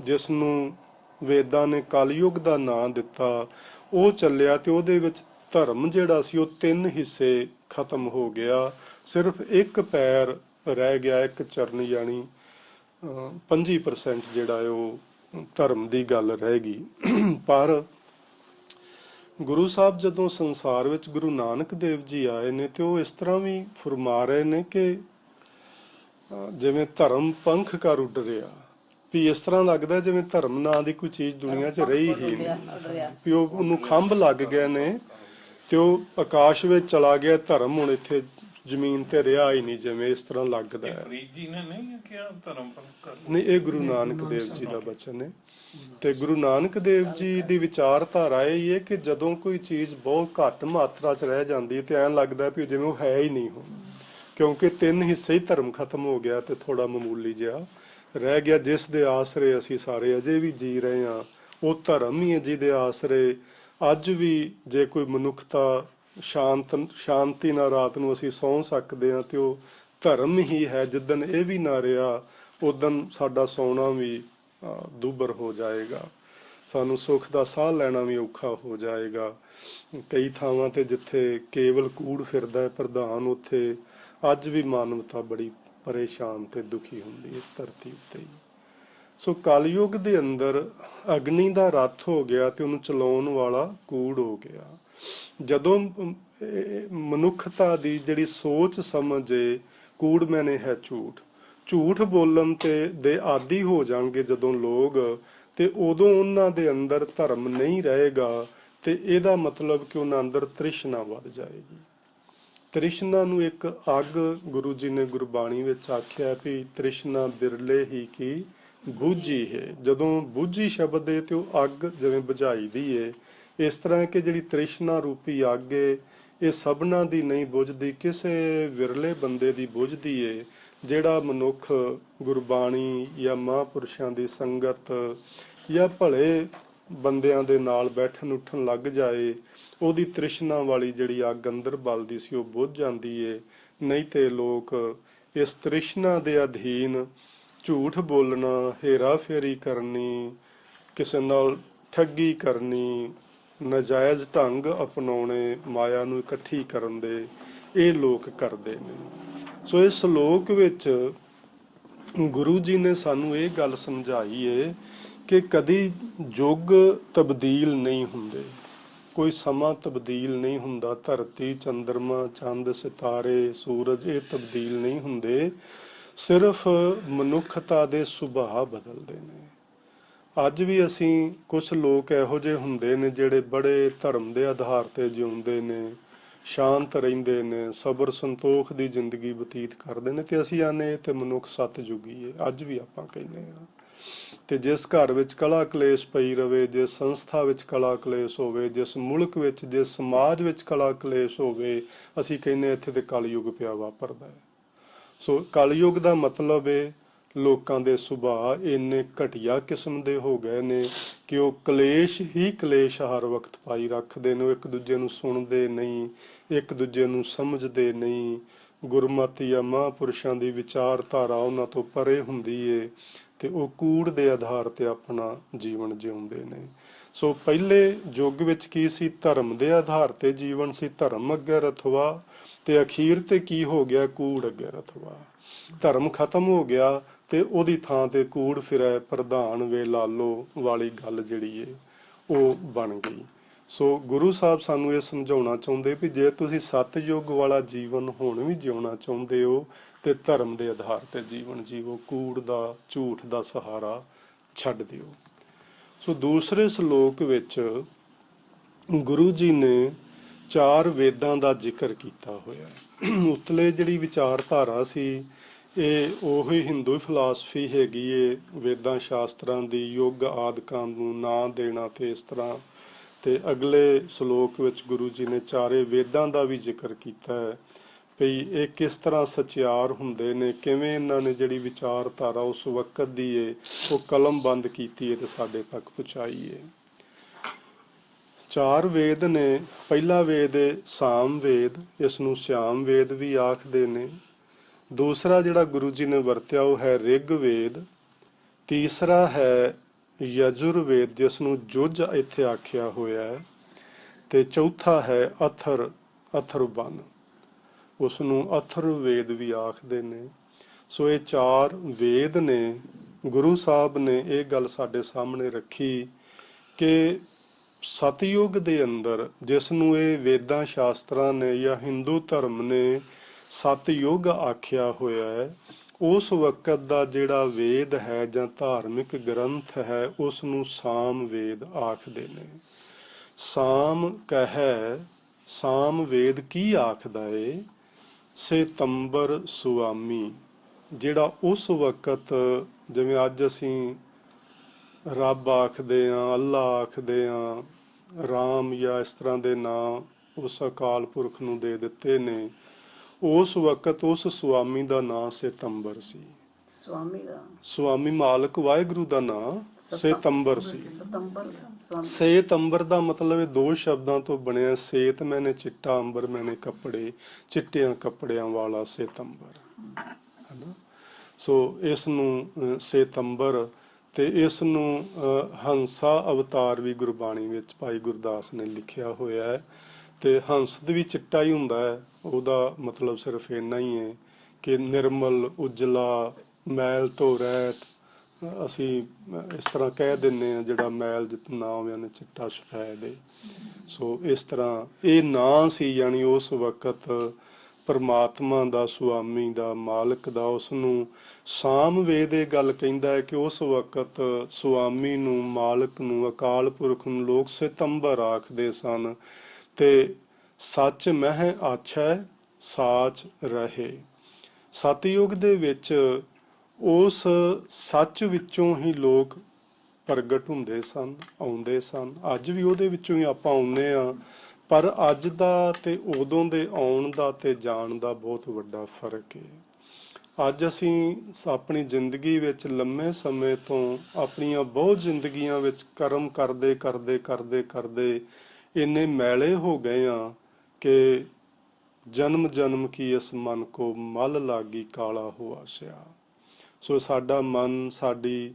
ਜਿਸ ਨੂੰ ਵੇਦਾਂ ਨੇ ਕਲਯੁਗ ਦਾ ਨਾਂ ਦਿੱਤਾ, ਉਹ ਚੱਲਿਆ ਤੇ ਉਹਦੇ ਵਿੱਚ ਧਰਮ ਜਿਹੜਾ ਸੀ ਉਹ 3 ਹਿੱਸੇ ਖਤਮ ਹੋ ਗਿਆ। ਸਿਰਫ ਇੱਕ ਪੈਰ ਰਹਿ ਗਿਆ, ਇੱਕ ਚਰਨ, ਯਾਨੀ 25% ਜਿਹੜਾ ਹੈ ਉਹ ਧਰਮ ਦੀ ਗੱਲ ਰਹਿ ਗਈ। ਪਰ ਗੁਰੂ ਸਾਹਿਬ ਜਦੋਂ ਸੰਸਾਰ ਵਿੱਚ ਗੁਰੂ ਨਾਨਕ ਦੇਵ ਜੀ ਆਏ ਨੇ ਤੇ ਉਹ ਇਸ ਤਰ੍ਹਾਂ ਵੀ ਫਰਮਾ ਰਹੇ ਨੇ ਕਿ ਜਿਵੇਂ ਧਰਮ ਪੰਖ ਕਰ ਉੱਡ ਰਿਹਾ, ਵੀ ਇਸ ਤਰ੍ਹਾਂ ਲੱਗਦਾ ਜਿਵੇਂ ਧਰਮ ਨਾਂ ਦੀ ਕੋਈ ਚੀਜ਼ ਦੁਨੀਆ 'ਚ ਰਹੀ ਹੀ ਨਹੀਂ, ਵੀ ਉਹਨੂੰ ਖੰਭ ਲੱਗ ਗਏ ਨੇ ਤੇ ਉਹ ਆਕਾਸ਼ ਵਿੱਚ ਚਲਾ ਗਿਆ। ਧਰਮ ਹੁਣ ਇੱਥੇ ਜ਼ਮੀਨ ਤੇ ਰਿਹਾ ਹੀ ਨਹੀਂ, ਜਿਵੇਂ ਇਸ ਤਰ੍ਹਾਂ ਲੱਗਦਾ ਹੈ। ਨਹੀਂ, ਇਹ ਗੁਰੂ ਨਾਨਕ ਦੇਵ ਜੀ ਦਾ ਬਚਨ ਹੈ। ਤੇ ਗੁਰੂ ਨਾਨਕ ਦੇਵ ਜੀ ਦੀ ਵਿਚਾਰਧਾਰਾ ਇਹ ਹੈ ਕਿ ਜਦੋਂ ਕੋਈ ਚੀਜ਼ ਬਹੁਤ ਘੱਟ ਮਾਤਰਾ 'ਚ ਰਹਿ ਜਾਂਦੀ ਹੈ ਤੇ ਐਂ ਲੱਗਦਾ ਵੀ ਜਿਵੇਂ ਉਹ ਹੈ ਹੀ ਨਹੀਂ ਹੁਣ, ਕਿਉਂਕਿ 3 ਹਿੱਸੇ ਹੀ ਧਰਮ ਖਤਮ ਹੋ ਗਿਆ ਤੇ ਥੋੜਾ ਮਾਮੂਲੀ ਜਿਹਾ ਰਹਿ ਗਿਆ। ਜਿਸ ਦੇ ਆਸਰੇ ਅਸੀਂ ਸਾਰੇ ਅਜੇ ਵੀ ਜੀ ਰਹੇ ਹਾਂ, ਉਹ ਧਰਮ ਹੀ ਹੈ ਜਿਹਦੇ ਆਸਰੇ ਅੱਜ ਵੀ ਜੇ ਕੋਈ ਮਨੁੱਖਤਾ ਸ਼ਾਂਤੀ ਨਾਲ ਰਾਤ ਨੂੰ ਅਸੀਂ ਸੌਂ ਸਕਦੇ ਹਾਂ ਤੇ ਉਹ ਧਰਮ ਹੀ ਹੈ। ਜਿੱਦਣ ਇਹ ਵੀ ਨਾ ਰਿਹਾ, ਉਦਣ ਸਾਡਾ ਸੌਣਾ ਵੀ ਦੁੱਭਰ ਹੋ ਜਾਏਗਾ, ਸਾਨੂੰ ਸੁੱਖ ਦਾ ਸਾਹ ਲੈਣਾ ਵੀ ਔਖਾ ਹੋ ਜਾਏਗਾ। ਕਈ ਥਾਵਾਂ ਤੇ ਜਿੱਥੇ ਕੇਵਲ ਕੂੜ ਫਿਰਦਾ ਹੈ ਪ੍ਰਧਾਨ, ਉੱਥੇ ਅੱਜ ਵੀ ਮਾਨਵਤਾ ਬੜੀ ਪਰੇਸ਼ਾਨ ਤੇ ਦੁਖੀ ਹੁੰਦੀ ਇਸ ਧਰਤੀ ਉੱਤੇ ਹੀ। ਸੋ ਕਲਯੁਗ ਦੇ ਅੰਦਰ ਅਗਨੀ ਦਾ ਰੱਥ ਹੋ ਗਿਆ ਤੇ ਉਹਨੂੰ ਚਲਾਉਣ ਵਾਲਾ ਕੂੜ ਹੋ ਗਿਆ। ਜਦੋਂ ਮਨੁੱਖਤਾ ਦੀ ਜਿਹੜੀ ਸੋਚ ਸਮਝ ਏ, ਕੂੜ ਮੈਨੇ ਹੈ ਝੂਠ, ਝੂਠ ਬੋਲਣ ਤੇ ਦੇ ਆਦੀ ਹੋ ਜਾਣਗੇ ਜਦੋਂ ਲੋਕ, ਤੇ ਉਦੋਂ ਉਹਨਾਂ ਦੇ ਅੰਦਰ ਧਰਮ ਨਹੀਂ ਰਹੇਗਾ। ਤੇ ਇਹਦਾ ਮਤਲਬ ਕਿ ਉਹਨਾਂ ਅੰਦਰ ਤ੍ਰਿਸ਼ਨਾ ਵੱਧ ਜਾਏਗੀ। ਤ੍ਰਿਸ਼ਨਾ ਨੂੰ ਇੱਕ ਅੱਗ ਗੁਰੂ ਜੀ ਨੇ ਗੁਰਬਾਣੀ ਵਿੱਚ ਆਖਿਆ ਵੀ ਤ੍ਰਿਸ਼ਨਾ ਬਿਰਲੇ ਹੀ ਕੀ ਬੁਝੀ ਹੈ। ਜਦੋਂ ਬੁਝੀ ਸ਼ਬਦ ਹੈ ਤੇ ਉਹ ਅੱਗ ਜਿਵੇਂ ਬੁਝਾਈ ਦੀ ਏ, ਇਸ ਤਰ੍ਹਾਂ ਕਿ ਜਿਹੜੀ ਤ੍ਰਿਸ਼ਨਾ ਰੂਪੀ ਅੱਗ ਏ, ਇਹ ਸਭਨਾਂ ਦੀ ਨਹੀਂ ਬੁਝਦੀ, ਕਿਸੇ ਵਿਰਲੇ ਬੰਦੇ ਦੀ ਬੁਝਦੀ ਏ। ਜਿਹੜਾ ਮਨੁੱਖ ਗੁਰਬਾਣੀ ਜਾਂ ਮਹਾਂਪੁਰਸ਼ਾਂ ਦੀ ਸੰਗਤ ਜਾਂ ਭਲੇ ਬੰਦਿਆਂ ਦੇ ਨਾਲ ਬੈਠਣ ਉੱਠਣ ਲੱਗ ਜਾਏ, ਉਹਦੀ ਤ੍ਰਿਸ਼ਨਾ ਵਾਲੀ ਜਿਹੜੀ ਅੱਗ ਅੰਦਰ ਬਲਦੀ ਸੀ ਉਹ ਬੁਝ ਜਾਂਦੀ ਏ। ਨਹੀਂ ਤੇ ਲੋਕ ਇਸ ਤ੍ਰਿਸ਼ਨਾ ਦੇ ਅਧੀਨ ਝੂਠ ਬੋਲਣਾ, ਹੇਰਾ ਫੇਰੀ ਕਰਨੀ, ਕਿਸੇ ਨਾਲ ਠੱਗੀ ਕਰਨੀ, ਨਾਜਾਇਜ਼ ਢੰਗ ਅਪਣਾਉਣੇ, ਮਾਇਆ ਨੂੰ ਇਕੱਠੀ ਕਰਨ ਦੇ, ਇਹ ਲੋਕ ਕਰਦੇ ਨੇ। ਸੋ ਇਸ ਸ਼ਲੋਕ ਵਿੱਚ ਗੁਰੂ ਜੀ ਨੇ ਸਾਨੂੰ ਇਹ ਗੱਲ ਸਮਝਾਈ ਏ ਕਿ ਕਦੀ ਯੁੱਗ ਤਬਦੀਲ ਨਹੀਂ ਹੁੰਦੇ, ਕੋਈ ਸਮਾਂ ਤਬਦੀਲ ਨਹੀਂ ਹੁੰਦਾ। ਧਰਤੀ, ਚੰਦਰਮਾ, ਚੰਦ, ਸਿਤਾਰੇ, ਸੂਰਜ ਇਹ ਤਬਦੀਲ ਨਹੀਂ ਹੁੰਦੇ, ਸਿਰਫ ਮਨੁੱਖਤਾ ਦੇ ਸੁਭਾਅ ਬਦਲਦੇ ਨੇ। ਅੱਜ ਵੀ ਅਸੀਂ ਕੁਝ ਲੋਕ ਇਹੋ ਜਿਹੇ ਹੁੰਦੇ ਨੇ ਜਿਹੜੇ ਬੜੇ ਧਰਮ ਦੇ ਆਧਾਰ ਤੇ ਜਿਉਂਦੇ ਨੇ, ਸ਼ਾਂਤ ਰਹਿੰਦੇ ਨੇ, ਸਬਰ ਸੰਤੋਖ ਦੀ ਜ਼ਿੰਦਗੀ ਬਤੀਤ ਕਰਦੇ ਨੇ, ਤੇ ਅਸੀਂ ਆਨੇ ਤੇ ਮਨੁੱਖ ਸਤਿਯੁਗੀ ਏ, ਅੱਜ ਵੀ ਆਪਾਂ ਕਹਿੰਦੇ ਹਾਂ। ਤੇ ਜਿਸ ਘਰ ਵਿੱਚ ਕਲਾ ਕਲੇਸ਼ ਪਈ ਰਵੇ, ਜਿਸ ਸੰਸਥਾ ਵਿੱਚ ਕਲਾ ਕਲੇਸ਼ ਹੋਵੇ, ਜਿਸ ਮੁਲਕ ਵਿੱਚ, ਜਿਸ ਸਮਾਜ ਵਿੱਚ ਕਲਾ ਕਲੇਸ਼ ਹੋਵੇ, ਅਸੀਂ ਕਹਿੰਦੇ ਇੱਥੇ ਤੇ ਕਲਯੁਗ ਪਿਆ ਵਾਪਰਦਾ ਹੈ। ਸੋ ਕਲਯੁਗ ਦਾ ਮਤਲਬ ਹੈ ਲੋਕਾਂ ਦੇ ਸੁਭਾਅ ਇੰਨੇ ਘਟੀਆ ਕਿਸਮ ਦੇ ਹੋ ਗਏ ਨੇ ਕਿ ਉਹ ਕਲੇਸ਼ ਹੀ ਕਲੇਸ਼ ਹਰ ਵਕਤ ਪਾਈ ਰੱਖਦੇ ਨੇ। ਉਹ ਇੱਕ ਦੂਜੇ ਨੂੰ ਸੁਣਦੇ ਨਹੀਂ, ਇੱਕ ਦੂਜੇ ਨੂੰ ਸਮਝਦੇ ਨਹੀਂ। ਗੁਰਮਤਿ ਜਾਂ ਮਹਾਂਪੁਰਸ਼ਾਂ ਦੀ ਵਿਚਾਰਧਾਰਾ ਉਹਨਾਂ ਤੋਂ ਪਰੇ ਹੁੰਦੀ ਏ ਤੇ ਉਹ ਕੂੜ ਦੇ ਆਧਾਰ ਤੇ ਆਪਣਾ ਜੀਵਨ ਜਿਉਂਦੇ ਨੇ। ਸੋ ਪਹਿਲੇ ਯੁੱਗ ਵਿੱਚ ਕੀ ਸੀ? ਧਰਮ ਦੇ ਆਧਾਰ ਤੇ ਜੀਵਨ ਸੀ, ਧਰਮ ਅੱਗੇ ਰਥਵਾ, ਤੇ ਅਖੀਰ ਤੇ ਕੀ ਹੋ ਗਿਆ? ਕੂੜ ਅੱਗੇ ਰਥਵਾ। ਧਰਮ ਖਤਮ ਹੋ ਗਿਆ ਤੇ ਉਹਦੀ ਥਾਂ ਤੇ ਕੂੜ ਫਿਰੈ, ਪ੍ਰਧਾਨ ਵੇ ਲਾਲੋ ਵਾਲੀ ਗੱਲ ਜਿਹੜੀ ਏ ਉਹ ਬਣ ਗਈ। ਸੋ ਗੁਰੂ ਸਾਹਿਬ ਸਾਨੂੰ ਇਹ ਸਮਝਾਉਣਾ ਚਾਹੁੰਦੇ ਵੀ ਜੇ ਤੁਸੀਂ ਸਤਯੁੱਗ ਵਾਲਾ ਜੀਵਨ ਹੁਣ ਵੀ ਜਿਉਣਾ ਚਾਹੁੰਦੇ ਹੋ ਤੇ ਧਰਮ ਦੇ ਆਧਾਰ ਤੇ ਜੀਵਨ ਜੀਵੋ, ਕੂੜ ਦਾ, ਝੂਠ ਦਾ ਸਹਾਰਾ ਛੱਡ ਦਿਓ। ਸੋ ਦੂਸਰੇ ਸ਼ਲੋਕ ਵਿੱਚ ਗੁਰੂ ਜੀ ਨੇ 4 ਵੇਦਾਂ ਦਾ ਜ਼ਿਕਰ ਕੀਤਾ ਹੋਇਆ। ਉਤਲੇ ਜਿਹੜੀ ਵਿਚਾਰਧਾਰਾ ਸੀ ਇਹ ਉਹੀ ਹਿੰਦੂ ਫਿਲਾਸਫੀ ਹੈਗੀ ਏ, ਵੇਦਾਂ ਸ਼ਾਸਤਰਾਂ ਦੀ, ਯੁੱਗ ਆਦਿਕਾਂ ਨੂੰ ਨਾਂ ਦੇਣਾ ਤੇ ਇਸ ਤਰ੍ਹਾਂ। ਤੇ ਅਗਲੇ ਸ਼ਲੋਕ ਵਿੱਚ ਗੁਰੂ ਜੀ ਨੇ 4 ਵੇਦਾਂ ਦਾ ਵੀ ਜ਼ਿਕਰ ਕੀਤਾ ਹੈ। ਵੀ ਇਹ ਕਿਸ ਤਰ੍ਹਾਂ ਸਚਿਆਰ ਹੁੰਦੇ ਨੇ, ਕਿਵੇਂ ਇਹਨਾਂ ਨੇ ਜਿਹੜੀ ਵਿਚਾਰਧਾਰਾ ਉਸ ਵਕਤ ਦੀ ਏ ਉਹ ਕਲਮਬੰਦ ਕੀਤੀ ਹੈ ਤੇ ਸਾਡੇ ਤੱਕ ਪਹੁੰਚਾਈ ਹੈ। 4 ਵੇਦ ਨੇ। ਪਹਿਲਾ ਵੇਦ ਹੈ ਸਾਮ ਵੇਦ, ਇਸ ਨੂੰ ਸ਼ਿਆਮ ਵੇਦ ਵੀ ਆਖਦੇ ਨੇ। ਦੂਸਰਾ ਜਿਹੜਾ ਗੁਰੂ ਜੀ ਨੇ ਵਰਤਿਆ ਉਹ ਹੈ ਰਿਗ ਵੇਦ। ਤੀਸਰਾ ਹੈ ਯਜੁਰ ਵੇਦ, ਜਿਸ ਨੂੰ ਜੁਜ ਇੱਥੇ ਆਖਿਆ ਹੋਇਆ ਹੈ। ਤੇ ਚੌਥਾ ਹੈ ਅਥਰਬਨ, ਉਸ ਨੂੰ ਅਥਰਵ ਵੇਦ ਵੀ ਆਖਦੇ ਨੇ। ਸੋ ਇਹ 4 ਵੇਦ ਨੇ। ਗੁਰੂ ਸਾਹਿਬ ਨੇ ਇਹ ਗੱਲ ਸਾਡੇ ਸਾਹਮਣੇ ਰੱਖੀ ਕਿ ਸਤਯੁਗ ਦੇ ਅੰਦਰ, ਜਿਸ ਨੂੰ ਇਹ ਵੇਦਾਂ ਸ਼ਾਸਤਰਾਂ ਨੇ ਜਾਂ ਹਿੰਦੂ ਧਰਮ ਨੇ ਸਤਯੁਗ ਆਖਿਆ ਹੋਇਆ ਹੈ, ਉਸ ਵਕਤ ਦਾ ਜਿਹੜਾ ਵੇਦ ਹੈ ਜਾਂ ਧਾਰਮਿਕ ਗ੍ਰੰਥ ਹੈ ਉਸ ਨੂੰ ਸਾਮ ਵੇਦ ਆਖਦੇ ਨੇ। ਸਾਮ ਕਹੈ, ਸਾਮ ਵੇਦ ਕੀ ਆਖਦਾ ਏ? ਸੇਤੰਬਰ ਸੁਆਮੀ, ਜਿਹੜਾ ਉਸ ਵਕਤ, ਜਿਵੇਂ ਅੱਜ ਅਸੀਂ ਰੱਬ ਆਖਦੇ ਹਾਂ, ਅੱਲਾ ਆਖਦੇ ਹਾਂ, ਰਾਮ ਜਾਂ ਇਸ ਤਰ੍ਹਾਂ ਦੇ ਨਾਂ ਉਸ ਅਕਾਲ ਪੁਰਖ ਨੂੰ ਦੇ ਦਿੱਤੇ ਨੇ, ਉਸ ਵਕਤ ਉਸ ਸੁਆਮੀ ਦਾ ਨਾਂ ਸੇਤੰਬਰ ਸੀ। ਸੁਆਮੀ ਮਾਲਕ ਵਾਹਿਗੁਰੂ ਦਾ ਨਾਂ ਸੇਤੰਬਰ ਸੀ। ਸੇਤੰਬਰ ਦਾ ਮਤਲਬ ਇਹ 2 ਸ਼ਬਦਾਂ ਤੋਂ ਬਣਿਆ। ਸੇਤ ਮੈਨੇ ਚਿੱਟਾ, ਅੰਬਰ ਮੈਨੇ ਕੱਪੜੇ, ਚਿੱਟਿਆਂ ਕੱਪੜਿਆਂ ਵਾਲਾ ਸੇਤੰਬਰ, ਹੈਨਾ। ਸੋ ਇਸ ਨੂੰ ਸੇਤੰਬਰ, ਤੇ ਇਸ ਨੂੰ ਹੰਸਾ ਅਵਤਾਰ ਵੀ ਗੁਰਬਾਣੀ ਵਿੱਚ ਭਾਈ ਗੁਰਦਾਸ ਨੇ ਲਿਖਿਆ ਹੋਇਆ ਹੈ। ਤੇ ਹੰਸ ਦੇ ਵੀ ਚਿੱਟਾ ਹੀ ਹੁੰਦਾ ਹੈ, ਉਹਦਾ ਮਤਲਬ ਸਿਰਫ ਇੰਨਾ ਹੀ ਹੈ ਕਿ ਨਿਰਮਲ, ਉਜਲਾ, ਮੈਲ ਤੋਂ ਰਹਿਤ। ਅਸੀਂ ਇਸ ਤਰ੍ਹਾਂ ਕਹਿ ਦਿੰਦੇ ਹਾਂ ਜਿਹੜਾ ਮੈਲ ਨਾ ਹੋਵੇ ਉਹਨੇ ਚਿੱਟਾ ਸਫੈਦ ਹੈ। ਸੋ ਇਸ ਤਰ੍ਹਾਂ ਇਹ ਨਾਂ ਸੀ, ਯਾਨੀ ਉਸ ਵਕਤ ਪਰਮਾਤਮਾ ਦਾ, ਸੁਆਮੀ ਦਾ, ਮਾਲਕ ਦਾ। ਉਸ ਨੂੰ ਸਾਮ ਵੇਦ ਇਹ ਗੱਲ ਕਹਿੰਦਾ ਹੈ ਕਿ ਉਸ ਵਕਤ ਸੁਆਮੀ ਨੂੰ, ਮਾਲਕ ਨੂੰ, ਅਕਾਲ ਪੁਰਖ ਨੂੰ ਲੋਕ ਸਤੰਬਰ ਆਖਦੇ ਸਨ। ਤੇ ਸੱਚ ਮਹਿ ਆਛੈ ਸਾਚ ਰਹੇ। ਸਤਯੁਗ ਦੇ ਵਿੱਚ ਉਸ ਸੱਚ ਵਿੱਚੋਂ ਹੀ ਲੋਕ ਪ੍ਰਗਟ ਹੁੰਦੇ ਸਨ, ਆਉਂਦੇ ਸਨ। ਅੱਜ ਵੀ ਉਹਦੇ ਵਿੱਚੋਂ ਹੀ ਆਪਾਂ ਆਉਂਦੇ ਹਾਂ, ਪਰ ਅੱਜ ਦਾ ਤੇ ਉਦੋਂ ਦੇ ਆਉਣ ਦਾ ਤੇ ਜਾਣ ਦਾ ਬਹੁਤ ਵੱਡਾ ਫਰਕ ਹੈ। ਅੱਜ ਅਸੀਂ ਆਪਣੀ ਜ਼ਿੰਦਗੀ ਵਿੱਚ ਲੰਮੇ ਸਮੇਂ ਤੋਂ ਆਪਣੀਆਂ ਬਹੁਤ ਜ਼ਿੰਦਗੀਆਂ ਵਿੱਚ ਕਰਮ ਕਰਦੇ ਕਰਦੇ ਕਰਦੇ ਕਰਦੇ ਇੰਨੇ ਮੈਲੇ ਹੋ ਗਏ ਹਾਂ ਕਿ ਜਨਮ ਜਨਮ ਕੀ ਇਸ ਮਨ ਕੋ ਮਲ ਲਾਗੀ ਕਾਲਾ ਹੋਆ ਸਿਆ। ਸੋ ਸਾਡਾ ਮਨ, ਸਾਡੀ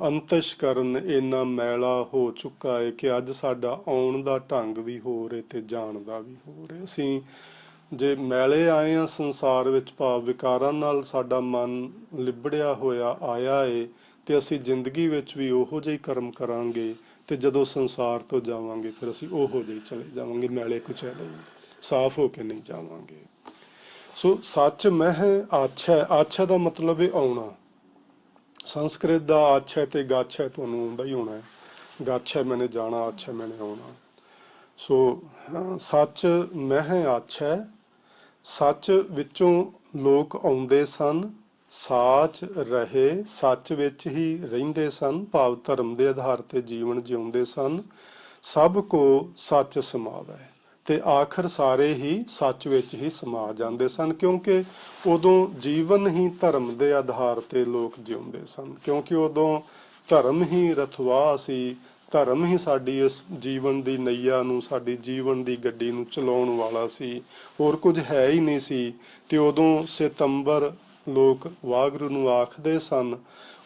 ਅੰਤਸ਼ਕਰਨ ਇੰਨਾ ਮੈਲਾ ਹੋ ਚੁੱਕਾ ਹੈ ਕਿ ਅੱਜ ਸਾਡਾ ਆਉਣ ਦਾ ਢੰਗ ਵੀ ਹੋਰ ਹੈ ਤੇ ਜਾਣ ਦਾ ਵੀ ਹੋਰ ਹੈ। ਅਸੀਂ ਜੇ ਮੈਲੇ ਆਏ ਹਾਂ ਸੰਸਾਰ ਵਿੱਚ, ਭਾਵ ਵਿਕਾਰਾਂ ਨਾਲ ਸਾਡਾ ਮਨ ਲਿਬੜਿਆ ਹੋਇਆ ਆਇਆ ਏ, ਤੇ ਅਸੀਂ ਜ਼ਿੰਦਗੀ ਵਿੱਚ ਵੀ ਉਹੋ ਜਿਹੇ ਕਰਮ ਕਰਾਂਗੇ ਤੇ ਜਦੋਂ ਸੰਸਾਰ ਤੋਂ ਜਾਵਾਂਗੇ ਫਿਰ ਅਸੀਂ ਉਹੋ ਜਿਹੇ ਚਲੇ ਜਾਵਾਂਗੇ, ਮੈਲੇ ਕੁਚੈਲੇ, ਸਾਫ਼ ਹੋ ਕੇ ਨਹੀਂ ਜਾਵਾਂਗੇ। ਸੋ ਸੱਚ ਮਹਿ ਆਛੈ, ਆਛੈ ਦਾ ਮਤਲਬ ਹੈ ਆਉਣਾ। ਸੰਸਕ੍ਰਿਤ ਦਾ ਆਛੈ ਤੇ ਗਾਛੈ ਤੁਹਾਨੂੰ ਆਉਂਦਾ ਹੀ ਹੋਣਾ ਹੈ। ਗਾਛੈ ਮੈਨੇ ਜਾਣਾ, ਆਛੈ ਮੈਨੇ ਆਉਣਾ। ਸੋ ਸੱਚ ਮਹਿ ਆਛੈ, ਸੱਚ ਵਿੱਚੋਂ ਲੋਕ ਆਉਂਦੇ ਸਨ। ਸਾਚ ਰਹੇ, ਸੱਚ ਵਿੱਚ ਹੀ ਰਹਿੰਦੇ ਸਨ, ਭਾਵ ਧਰਮ ਦੇ ਆਧਾਰ ਤੇ ਜੀਵਨ ਜਿਉਂਦੇ ਸਨ। ਸਭ ਕੋ ਸੱਚ ਸਮਾਵੈ, ਤੇ ਆਖਰ ਸਾਰੇ ਹੀ ਸੱਚ ਵਿੱਚ ਹੀ ਸਮਾ ਜਾਂਦੇ ਸਨ, ਕਿਉਂਕਿ ਉਦੋਂ ਜੀਵਨ ਹੀ ਧਰਮ ਦੇ ਆਧਾਰ ਤੇ ਲੋਕ ਜਿਉਂਦੇ ਸਨ। ਕਿਉਂਕਿ ਉਦੋਂ ਧਰਮ ਹੀ ਰਥਵਾਹ ਸੀ, ਧਰਮ ਹੀ ਸਾਡੀ ਇਸ ਜੀਵਨ ਦੀ ਨਈਆ ਨੂੰ, ਸਾਡੀ ਜੀਵਨ ਦੀ ਗੱਡੀ ਨੂੰ ਚਲਾਉਣ ਵਾਲਾ ਸੀ, ਹੋਰ ਕੁਝ ਹੈ ਹੀ ਨਹੀਂ ਸੀ। ਤੇ ਉਦੋਂ ਸਤੰਬਰ ਲੋਕ ਵਾਹਿਗੁਰੂ ਨੂੰ ਆਖਦੇ ਸਨ,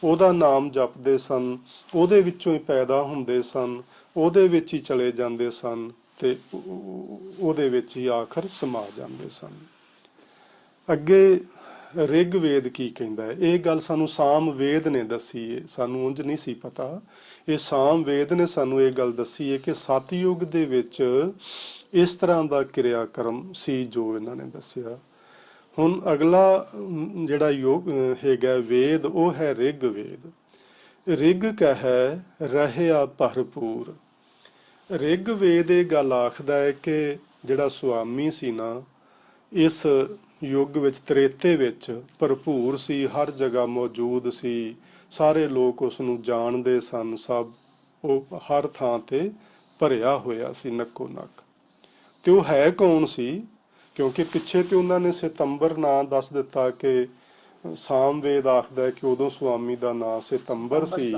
ਉਹਦਾ ਨਾਮ ਜਪਦੇ ਸਨ, ਉਹਦੇ ਵਿੱਚੋਂ ਹੀ ਪੈਦਾ ਹੁੰਦੇ ਸਨ, ਉਹਦੇ ਵਿੱਚ ਹੀ ਚਲੇ ਜਾਂਦੇ ਸਨ ਤੇ ਉਹਦੇ ਵਿੱਚ ਹੀ ਆਖਰ ਸਮਾ ਜਾਂਦੇ ਸਨ। ਅੱਗੇ ਰਿਗ ਵੇਦ ਕੀ ਕਹਿੰਦਾ ਹੈ? ਇਹ ਗੱਲ ਸਾਨੂੰ ਸਾਮ ਵੇਦ ਨੇ ਦੱਸੀ ਹੈ, ਸਾਨੂੰ ਉਂਝ ਨਹੀਂ ਸੀ ਪਤਾ। ਇਹ ਸਾਮ ਵੇਦ ਨੇ ਸਾਨੂੰ ਇਹ ਗੱਲ ਦੱਸੀ ਹੈ ਕਿ ਸਤਯੁਗ ਦੇ ਵਿੱਚ ਇਸ ਤਰ੍ਹਾਂ ਦਾ ਕਿਰਿਆਕਰਮ ਸੀ ਜੋ ਇਹਨਾਂ ਨੇ ਦੱਸਿਆ। ਹੁਣ ਅਗਲਾ ਜਿਹੜਾ ਯੋਗ ਹੈਗਾ ਵੇਦ, ਉਹ ਹੈ ਰਿਗ ਵੇਦ। ਰਿਗ ਕਹੈ ਰਹਿਆ ਭਰਪੂਰ। ਰਿਗ ਵੇਦ ਇਹ ਗੱਲ ਆਖਦਾ ਹੈ ਕਿ ਜਿਹੜਾ ਸੁਆਮੀ ਸੀ ਨਾ, ਇਸ ਯੁੱਗ ਵਿੱਚ, ਤ੍ਰੇਤੇ ਵਿੱਚ ਭਰਪੂਰ ਸੀ, ਹਰ ਜਗ੍ਹਾ ਮੌਜੂਦ ਸੀ, ਸਾਰੇ ਲੋਕ ਉਸ ਨੂੰ ਜਾਣਦੇ ਸਨ, ਸਭ ਉਹ ਹਰ ਥਾਂ ਤੇ ਭਰਿਆ ਹੋਇਆ ਸੀ ਨੱਕੋ ਨੱਕ। ਤੇ ਉਹ ਹੈ ਕੌਣ ਸੀ? ਕਿਉਂਕਿ ਪਿੱਛੇ ਤੇ ਉਹਨਾਂ ਨੇ ਸਿਤੰਬਰ ਨਾਂ ਦੱਸ ਦਿੱਤਾ ਕਿ ਸਾਮਵੇਦ ਆਖਦਾ ਹੈ ਕਿ ਉਦੋਂ ਸੁਆਮੀ ਦਾ ਨਾਂ ਸਿਤੰਬਰ ਸੀ,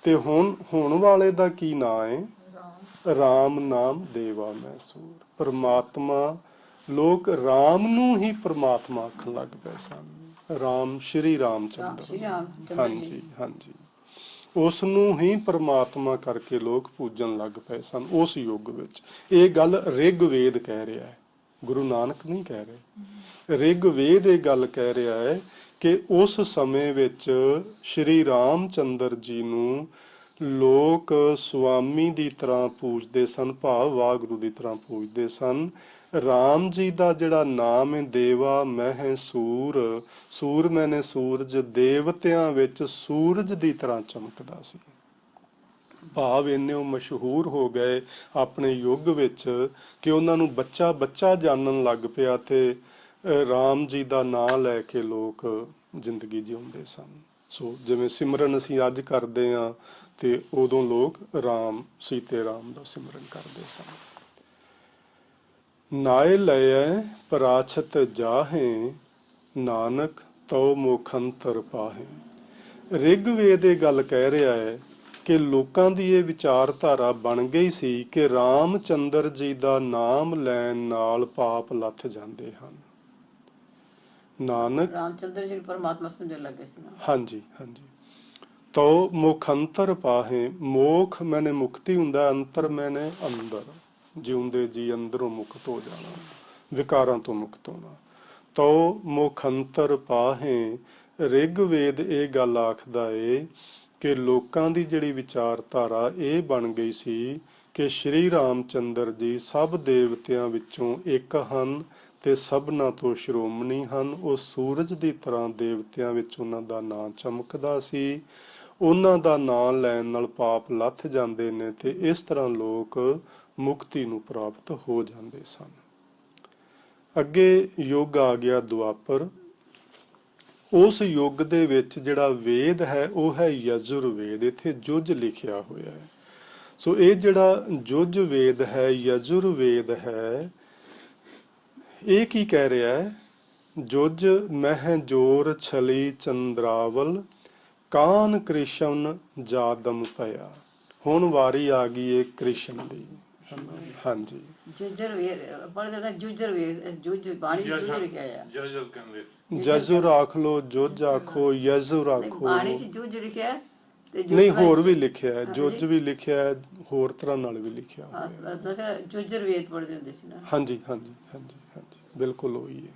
ਤੇ ਹੁਣ ਵਾਲੇ ਦਾ ਕੀ ਨਾਂ ਹੈ? ਰਾਮ ਨਾਮ ਦੇਵਾ ਮੈਸੂਰ। ਪਰਮਾਤਮਾ, ਲੋਕ ਰਾਮ ਨੂੰ ਹੀ ਪਰਮਾਤਮਾ ਆਖਣ ਲੱਗ ਪਏ ਸਨ। ਰਾਮ ਸ਼੍ਰੀ ਰਾਮ ਚੰਦਰ, ਹਾਂਜੀ ਹਾਂਜੀ, ਉਸ ਨੂੰ ਹੀ ਪਰਮਾਤਮਾ ਕਰਕੇ ਲੋਕ ਪੂਜਣ ਲੱਗ ਪਏ ਸਨ ਉਸ ਯੁੱਗ ਵਿੱਚ। ਇਹ ਗੱਲ ਰਿਗਵੇਦ ਕਹਿ ਰਿਹਾ ਹੈ, ਗੁਰੂ ਨਾਨਕ ਨਹੀਂ ਕਹਿ ਰਹੇ। ਰਿਗਵੇਦ ਇਹ ਗੱਲ ਕਹਿ ਰਿਹਾ ਹੈ ਕਿ ਉਸ ਸਮੇਂ ਵਿੱਚ ਸ਼੍ਰੀ ਰਾਮ ਚੰਦਰ ਜੀ ਨੂੰ ਲੋਕ ਸੁਆਮੀ ਦੀ ਤਰ੍ਹਾਂ ਪੂਜਦੇ ਸਨ, ਭਾਵ ਵਾਹਿਗੁਰੂ ਦੀ ਤਰ੍ਹਾਂ ਪੂਜਦੇ ਸਨ। ਰਾਮ ਜੀ ਦਾ ਜਿਹੜਾ ਨਾਮ ਹੈ ਦੇਵਾ ਮਹਿ ਸੂਰ, ਸੂਰ ਮੈਨੇ ਸੂਰਜ, ਦੇਵਤਿਆਂ ਵਿੱਚ ਸੂਰਜ ਦੀ ਤਰ੍ਹਾਂ ਚਮਕਦਾ ਸੀ। ਭਾਵ ਇੰਨੇ ਉਹ ਮਸ਼ਹੂਰ ਹੋ ਗਏ ਆਪਣੇ ਯੁੱਗ ਵਿੱਚ ਕਿ ਉਹਨਾਂ ਨੂੰ ਬੱਚਾ ਬੱਚਾ ਜਾਣਨ ਲੱਗ ਪਿਆ, ਤੇ ਰਾਮ ਜੀ ਦਾ ਨਾਂ ਲੈ ਕੇ ਲੋਕ ਜ਼ਿੰਦਗੀ ਜਿਉਂਦੇ ਸਨ। ਸੋ ਜਿਵੇਂ ਸਿਮਰਨ ਅਸੀਂ ਅੱਜ ਕਰਦੇ ਹਾਂ, ਤੇ ਉਦੋਂ ਲੋਕ ਰਾਮ ਸੀਤੇ ਰਾਮ ਦਾ ਸਿਮਰਨ ਕਰਦੇ ਸਨ। ਨਾਏ ਲਏ ਪਰਾਛਤ ਜਾਹੇ, ਨਾਨਕ ਤਉ ਮੁਖੰਤਰ ਪਾਹੇ। ਰਿਗਵੇਦ ਇਹ ਗੱਲ ਕਹਿ ਰਿਹਾ ਹੈ ਕਿ ਲੋਕਾਂ ਦੀ ਇਹ ਵਿਚਾਰਧਾਰਾ ਬਣ ਗਈ ਸੀ ਕਿ ਰਾਮ ਚੰਦਰ ਜੀ ਦਾ ਨਾਮ ਲੈਣ ਨਾਲ ਪਾਪ ਲੱਥ ਜਾਂਦੇ ਹਨ। ਨਾਨਕ ਰਾਮਚੰਦਰ ਜੀ ਪਰਮਾਤਮਾ ਸਮਝਣ ਲੱਗੇ ਸੀ ਨਾ। ਹਾਂਜੀ ਹਾਂਜੀ। ਤੋ ਮੁਖੰਤਰ ਪਾਹੇ, ਮੋਖ ਮੈਨੇ ਮੁਕਤੀ ਹੁੰਦਾ, ਅੰਤਰ ਮੈਨੇ ਅੰਦਰ, ਜਿਉਂਦੇ ਜੀ ਅੰਦਰੋਂ ਮੁਕਤ ਹੋ ਜਾਣਾ, ਵਿਕਾਰਾਂ ਤੋਂ ਮੁਕਤ ਹੋਣਾ। ਤੋ ਮੁਖੰਤਰ ਪਾਹੇ, ਰਿਗਵੇਦ ਇਹ ਗੱਲ ਆਖਦਾ ਏ ਕਿ ਲੋਕਾਂ ਦੀ ਜਿਹੜੀ ਵਿਚਾਰਧਾਰਾ ਇਹ ਬਣ ਗਈ ਸੀ ਕਿ ਸ਼੍ਰੀ ਰਾਮ ਚੰਦਰ ਜੀ ਸਭ ਦੇਵਤਿਆਂ ਵਿੱਚੋਂ ਇੱਕ ਹਨ ਤੇ ਸਭਨਾਂ ਤੋਂ ਸ਼੍ਰੋਮਣੀ ਹਨ। ਉਹ ਸੂਰਜ ਦੀ ਤਰ੍ਹਾਂ ਦੇਵਤਿਆਂ ਵਿੱਚ ਉਹਨਾਂ ਦਾ ਨਾਂ ਚਮਕਦਾ ਸੀ। ਉਹਨਾਂ ਦਾ ਨਾਂ ਲੈਣ ਨਾਲ ਪਾਪ ਲੱਥ ਜਾਂਦੇ ਨੇ, ਤੇ ਇਸ ਤਰ੍ਹਾਂ ਲੋਕ ਮੁਕਤੀ ਨੂੰ ਪ੍ਰਾਪਤ ਹੋ ਜਾਂਦੇ ਸਨ। ਅੱਗੇ ਯੁੱਗ ਆ ਗਿਆ ਦੁਆਪਰ। ਉਸ ਯੁੱਗ ਦੇ ਵਿੱਚ ਜਿਹੜਾ ਵੇਦ ਹੈ ਉਹ ਹੈ ਯਜੁਰਵੇਦ। ਇੱਥੇ ਜੁਜ ਲਿਖਿਆ ਹੋਇਆ ਹੈ। ਸੋ ਇਹ ਜਿਹੜਾ ਜੁਜ ਵੇਦ ਹੈ, ਯਜੁਰਵੇਦ ਹੈ, ਇਹ ਕੀ ਕਹਿ ਰਿਹਾ ਹੈ? ਜੁਜ ਮਹਿ ਜੋਰ ਛਲੀ ਚੰਦਰਾਵਲ, ਕਾਨ ਕ੍ਰਿਸ਼ਨ ਜਾਦਮ ਭਇਆ। ਹੁਣ ਵਾਰੀ ਆ ਗਈ ਏ ਕ੍ਰਿਸ਼ਨ ਦੀ। ਹਾਂਜੀ, ਜੁਜਰਵੇਦ ਪੜ੍ਹਦੇ ਤਾਂ ਜੁਜਰਵੇਦ, ਜੁਜ ਬਾਣੀ ਜੁਜ ਲਿਖਿਆ ਹੈ। ਜਜ਼ੁਰ ਆਖ ਲੋ, ਜੁਜ ਆਖੋ, ਯਜ਼ੁਰ ਆਖੋ। ਬਾਣੀ ਚ ਜੁਜ ਲਿਖਿਆ ਤੇ ਨਹੀਂ, ਹੋਰ ਵੀ ਲਿਖਿਆ ਹੈ, ਜੁਜ ਵੀ ਲਿਖਿਆ ਹੈ, ਹੋਰ ਤਰ੍ਹਾਂ ਨਾਲ ਵੀ ਲਿਖਿਆ ਹੋਇਆ। ਮੈਂ ਕਿਹਾ ਜੁਜਰਵੇਦ ਪੜ੍ਹਦੇ ਹੁੰਦੇ ਸੀ ਨਾ। ਹਾਂਜੀ ਹਾਂਜੀ ਹਾਂਜੀ ਹਾਂਜੀ, ਬਿਲਕੁਲ ਉਹੀ ਹੈ।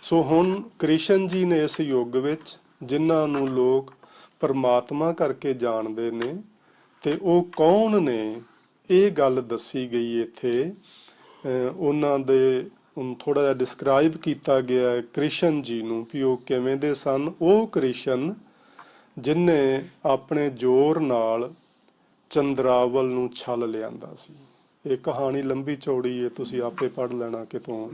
ਸੋ ਹੁਣ ਕ੍ਰਿਸ਼ਨ ਜੀ ਨੇ ਇਸ ਯੁੱਗ ਵਿੱਚ, ਜਿਨ੍ਹਾਂ ਨੂੰ ਲੋਕ ਪਰਮਾਤਮਾ ਕਰਕੇ ਜਾਣਦੇ ਨੇ, ਤੇ ਉਹ ਕੌਣ ਨੇ ਇਹ ਗੱਲ ਦੱਸੀ ਗਈ ਇੱਥੇ। ਉਹਨਾਂ ਦੇ ਥੋੜਾ ਜਿਹਾ ਡਿਸਕ੍ਰਾਈਬ ਕੀਤਾ ਗਿਆ ਹੈ ਕ੍ਰਿਸ਼ਨ ਜੀ ਨੂੰ, ਵੀ ਉਹ ਕਿਵੇਂ ਦੇ ਸਨ। ਉਹ ਕ੍ਰਿਸ਼ਨ ਜਿਨ੍ਹੇ ਆਪਣੇ ਜ਼ੋਰ ਨਾਲ ਚੰਦਰਾਵਲ ਨੂੰ ਛਲ ਲਿਆਂਦਾ ਸੀ। ਇਹ ਕਹਾਣੀ ਲੰਬੀ ਚੌੜੀ ਹੈ, ਤੁਸੀਂ ਆਪੇ ਪੜ੍ਹ ਲੈਣਾ ਕਿਤੋਂ,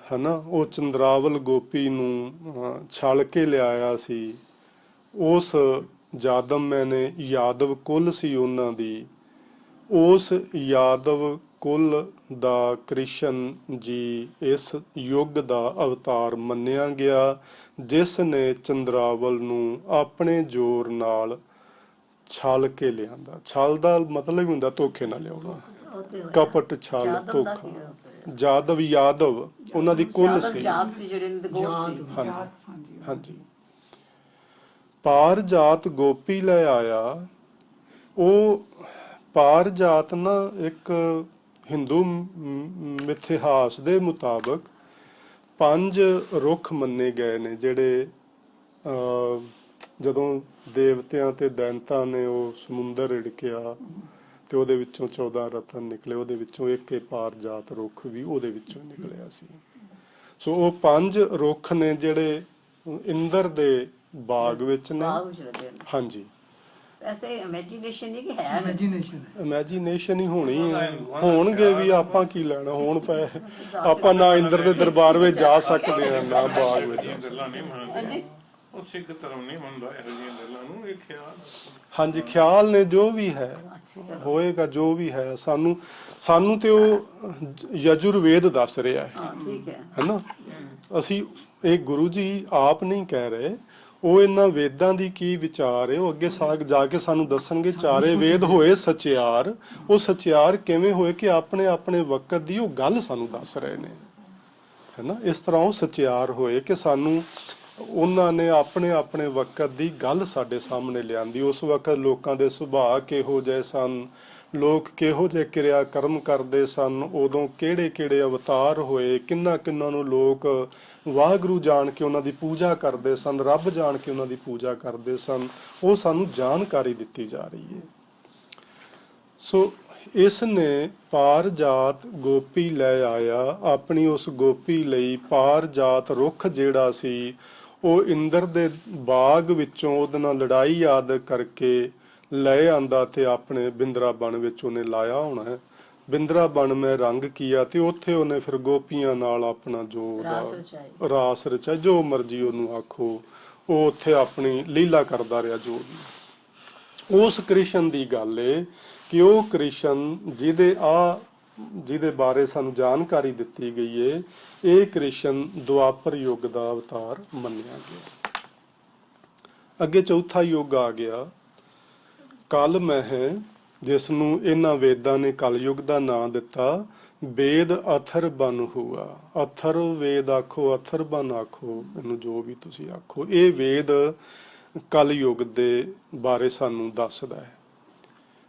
ਹਨਾ। ਉਹ ਚੰਦਰਾਵਲ ਗੋਪੀ ਨੂੰ ਛਲ ਕੇ ਲਿਆਇਆ ਸੀ। ਉਸ ਜਾਦਮ ਮੈਨੇ, ਯਾਦਵ ਕੁਲ ਸੀ ਉਹਨਾਂ ਦੀ, ਉਸ ਯਾਦਵ ਕੁਲ ਦਾ ਕ੍ਰਿਸ਼ਨ ਜੀ ਇਸ ਯੁੱਗ ਦਾ ਅਵਤਾਰ ਮੰਨਿਆ ਗਿਆ, ਜਿਸ ਨੇ ਚੰਦਰਾਵਲ ਨੂੰ ਆਪਣੇ ਜ਼ੋਰ ਨਾਲ ਛਲ ਕੇ ਲਿਆਂਦਾ। ਛਲ ਦਾ ਮਤਲਬ ਹੀ ਹੁੰਦਾ ਧੋਖੇ ਨਾਲ ਲਿਆਉਣਾ, ਕਪਟ, ਛਲ, ਧੋਖਾ। ਜਾਦਵ, ਯਾਦਵ ਉਹਨਾਂ ਦੀ ਕੁਲ ਸੀ। ਹਾਂਜੀ। ਪਾਰ ਜਾਤ ਗੋਪੀ ਲੈ ਆਇਆ। ਉਹ ਪਾਰ ਜਾਤ ਨਾ, ਇੱਕ ਹਿੰਦੂ ਮਿਥਿਹਾਸ ਦੇ ਮੁਤਾਬਕ 5 ਰੁੱਖ ਮੰਨੇ ਗਏ ਨੇ, ਜਿਹੜੇ ਜਦੋਂ ਦੇਵਤਿਆਂ ਤੇ ਦੈਂਤਾਂ ਨੇ ਉਹ ਸਮੁੰਦਰ ਰਿੜਕਿਆ ਤੇ ਉਹਦੇ ਵਿੱਚੋਂ 14 ਰਤਨ ਨਿਕਲੇ, ਉਹਦੇ ਵਿੱਚੋਂ ਇੱਕ ਪਾਰ ਜਾਤ ਰੁੱਖ ਵੀ ਉਹਦੇ ਵਿੱਚੋਂ ਨਿਕਲਿਆ ਸੀ। ਸੋ ਉਹ 5 ਰੁੱਖ ਨੇ ਜਿਹੜੇ ਇੰਦਰ ਦੇ ਬਾਗ ਵਿੱਚ ਨੇ। ਹਾਂਜੀ, ਐਸੇ ਇਮੇਜਿਨੇਸ਼ਨ ਨਹੀਂ ਕਿ ਹੈ, ਇਮੇਜਿਨੇਸ਼ਨ ਹੀ ਹੋਣੀ ਹੈ। ਹੋਣਗੇ ਵੀ, ਆਪਾਂ ਕੀ ਲੈਣਾ ਹੋਣ ਪਏ। ਆਪਾਂ ਨਾ ਇੰਦਰ ਦੇ ਦਰਬਾਰ ਵਿੱਚ ਜਾ ਸਕਦੇ ਹਾਂ, ਨਾ ਬਾਗ ਵਿੱਚ ਜਾ ਸਕਦੇ। ਉਹ ਸਿੱਖ ਧਰਮ ਨਹੀਂ ਮੰਨਦਾ ਇਹੋ ਜਿਹੀਆਂ ਗੱਲਾਂ ਨੂੰ, ਇਹ ਖਿਆਲ ਹਾਂਜੀ ਖਿਆਲ ਨੇ, ਜੋ ਵੀ ਹੈ ਅੱਛੀ ਤਰ੍ਹਾਂ ਹੋਏਗਾ, ਜੋ ਵੀ ਹੈ। ਸਾਨੂੰ ਤੇ ਉਹ ਯਜੁਰਵੇਦ ਦੱਸ ਰਿਹਾ ਹੈ ਠੀਕ ਹੈ। ਹੈਨਾ। ਅਸੀਂ ਇਹ ਗੁਰੂ ਜੀ ਆਪ ਨਹੀਂ ਕਹਿ ਰਹੇ, ਉਹ ਇਹਨਾਂ ਵੇਦਾਂ ਦੀ ਕੀ ਵਿਚਾਰ ਹੈ ਉਹ ਅੱਗੇ ਜਾ ਕੇ ਸਾਨੂੰ ਦੱਸਣਗੇ। ਚਾਰੇ ਵੇਦ ਹੋਏ ਸਚਿਆਰ, ਉਹ ਸਚਿਆਰ ਕਿਵੇਂ ਹੋਏ ਕਿ ਆਪਣੇ ਆਪਣੇ ਵਕਤ ਦੀ ਉਹ ਗੱਲ ਸਾਨੂੰ ਦੱਸ ਰਹੇ ਨੇ ਹੈਨਾ। ਇਸ ਤਰ੍ਹਾਂ ਉਹ ਸਚਿਆਰ ਹੋਏ ਕਿ ਸਾਨੂੰ ਉਹਨਾਂ ਨੇ ਆਪਣੇ ਆਪਣੇ ਵਕਤ ਦੀ ਗੱਲ ਸਾਡੇ ਸਾਹਮਣੇ ਲਿਆਂਦੀ। ਉਸ ਵਕਤ ਲੋਕਾਂ ਦੇ ਸੁਭਾਅ ਕਿਹੋ ਜਿਹੇ ਸਨ, ਲੋਕ ਕਿਹੋ ਜਿਹੇ ਕਿਰਿਆ ਕਰਮ ਕਰਦੇ ਸਨ, ਉਦੋਂ ਕਿਹੜੇ ਕਿਹੜੇ ਅਵਤਾਰ ਹੋਏ, ਕਿੰਨਾ ਕਿੰਨਾ ਨੂੰ ਲੋਕ ਵਾਹਿਗੁਰੂ ਜਾਣ ਕੇ ਉਹਨਾਂ ਦੀ ਪੂਜਾ ਕਰਦੇ ਸਨ, ਰੱਬ ਜਾਣ ਕੇ ਉਹਨਾਂ ਦੀ ਪੂਜਾ ਕਰਦੇ ਸਨ, ਉਹ ਸਾਨੂੰ ਜਾਣਕਾਰੀ ਦਿੱਤੀ ਜਾ ਰਹੀ ਹੈ। ਸੋ ਇਸ ਨੇ ਪਾਰਜਾਤ ਗੋਪੀ ਲੈ ਆਇਆ, ਆਪਣੀ ਉਸ ਗੋਪੀ ਲਈ ਪਾਰਜਾਤ ਰੁੱਖ ਜਿਹੜਾ ਸੀ ਉਹ ਇੰਦਰ ਦੇ ਬਾਗ ਵਿੱਚੋਂ ਉਹਦੇ ਨਾਲ ਲੜਾਈ ਆਦਿ ਕਰਕੇ ਲੈ ਆਂਦਾ ਤੇ ਆਪਣੇ ਬਿੰਦਰਾਬਨ ਵਿੱਚ ਉਹਨੇ ਲਾਇਆ ਹੋਣਾ ਹੈ। ਬਿੰਦਰਾਬਨ ਮੈਂ ਰੰਗ ਕੀਆ, ਤੇ ਉੱਥੇ ਉਹਨੇ ਫਿਰ ਗੋਪੀਆਂ ਨਾਲ ਆਪਣਾ ਜੋ ਰਾਸ ਰਚਾਈ, ਜੋ ਮਰਜੀ ਉਹਨੂੰ ਆਖੋ, ਉਹ ਉੱਥੇ ਆਪਣੀ ਲੀਲਾ ਕਰਦਾ ਰਿਹਾ। ਜੋ ਵੀ ਉਸ ਕ੍ਰਿਸ਼ਨ ਦੀ ਗੱਲ ਏ ਕਿ ਉਹ ਕ੍ਰਿਸ਼ਨ ਜਿਹਦੇ ਬਾਰੇ ਸਾਨੂੰ ਜਾਣਕਾਰੀ ਦਿੱਤੀ ਗਈ ਏ, ਇਹ ਕ੍ਰਿਸ਼ਨ ਦੁਆਪਰ ਯੁੱਗ ਦਾ ਅਵਤਾਰ ਮੰਨਿਆ ਗਿਆ। ਅੱਗੇ ਚੌਥਾ ਯੁੱਗ ਆ ਗਿਆ ਕਲ ਮਹਿ, ਜਿਸ ਨੂੰ ਇਹਨਾਂ ਵੇਦਾਂ ਨੇ ਕਲਯੁੱਗ ਦਾ ਨਾਂ ਦਿੱਤਾ। ਵੇਦ ਅਥਰਬਨ ਹੁਆ, ਅਥਰ ਵੇਦ ਆਖੋ, ਅਥਰਬਨ ਆਖੋ, ਇਹਨੂੰ ਜੋ ਵੀ ਤੁਸੀਂ ਆਖੋ। ਇਹ ਵੇਦ ਕਲਯੁੱਗ ਦੇ ਬਾਰੇ ਸਾਨੂੰ ਦੱਸਦਾ ਹੈ।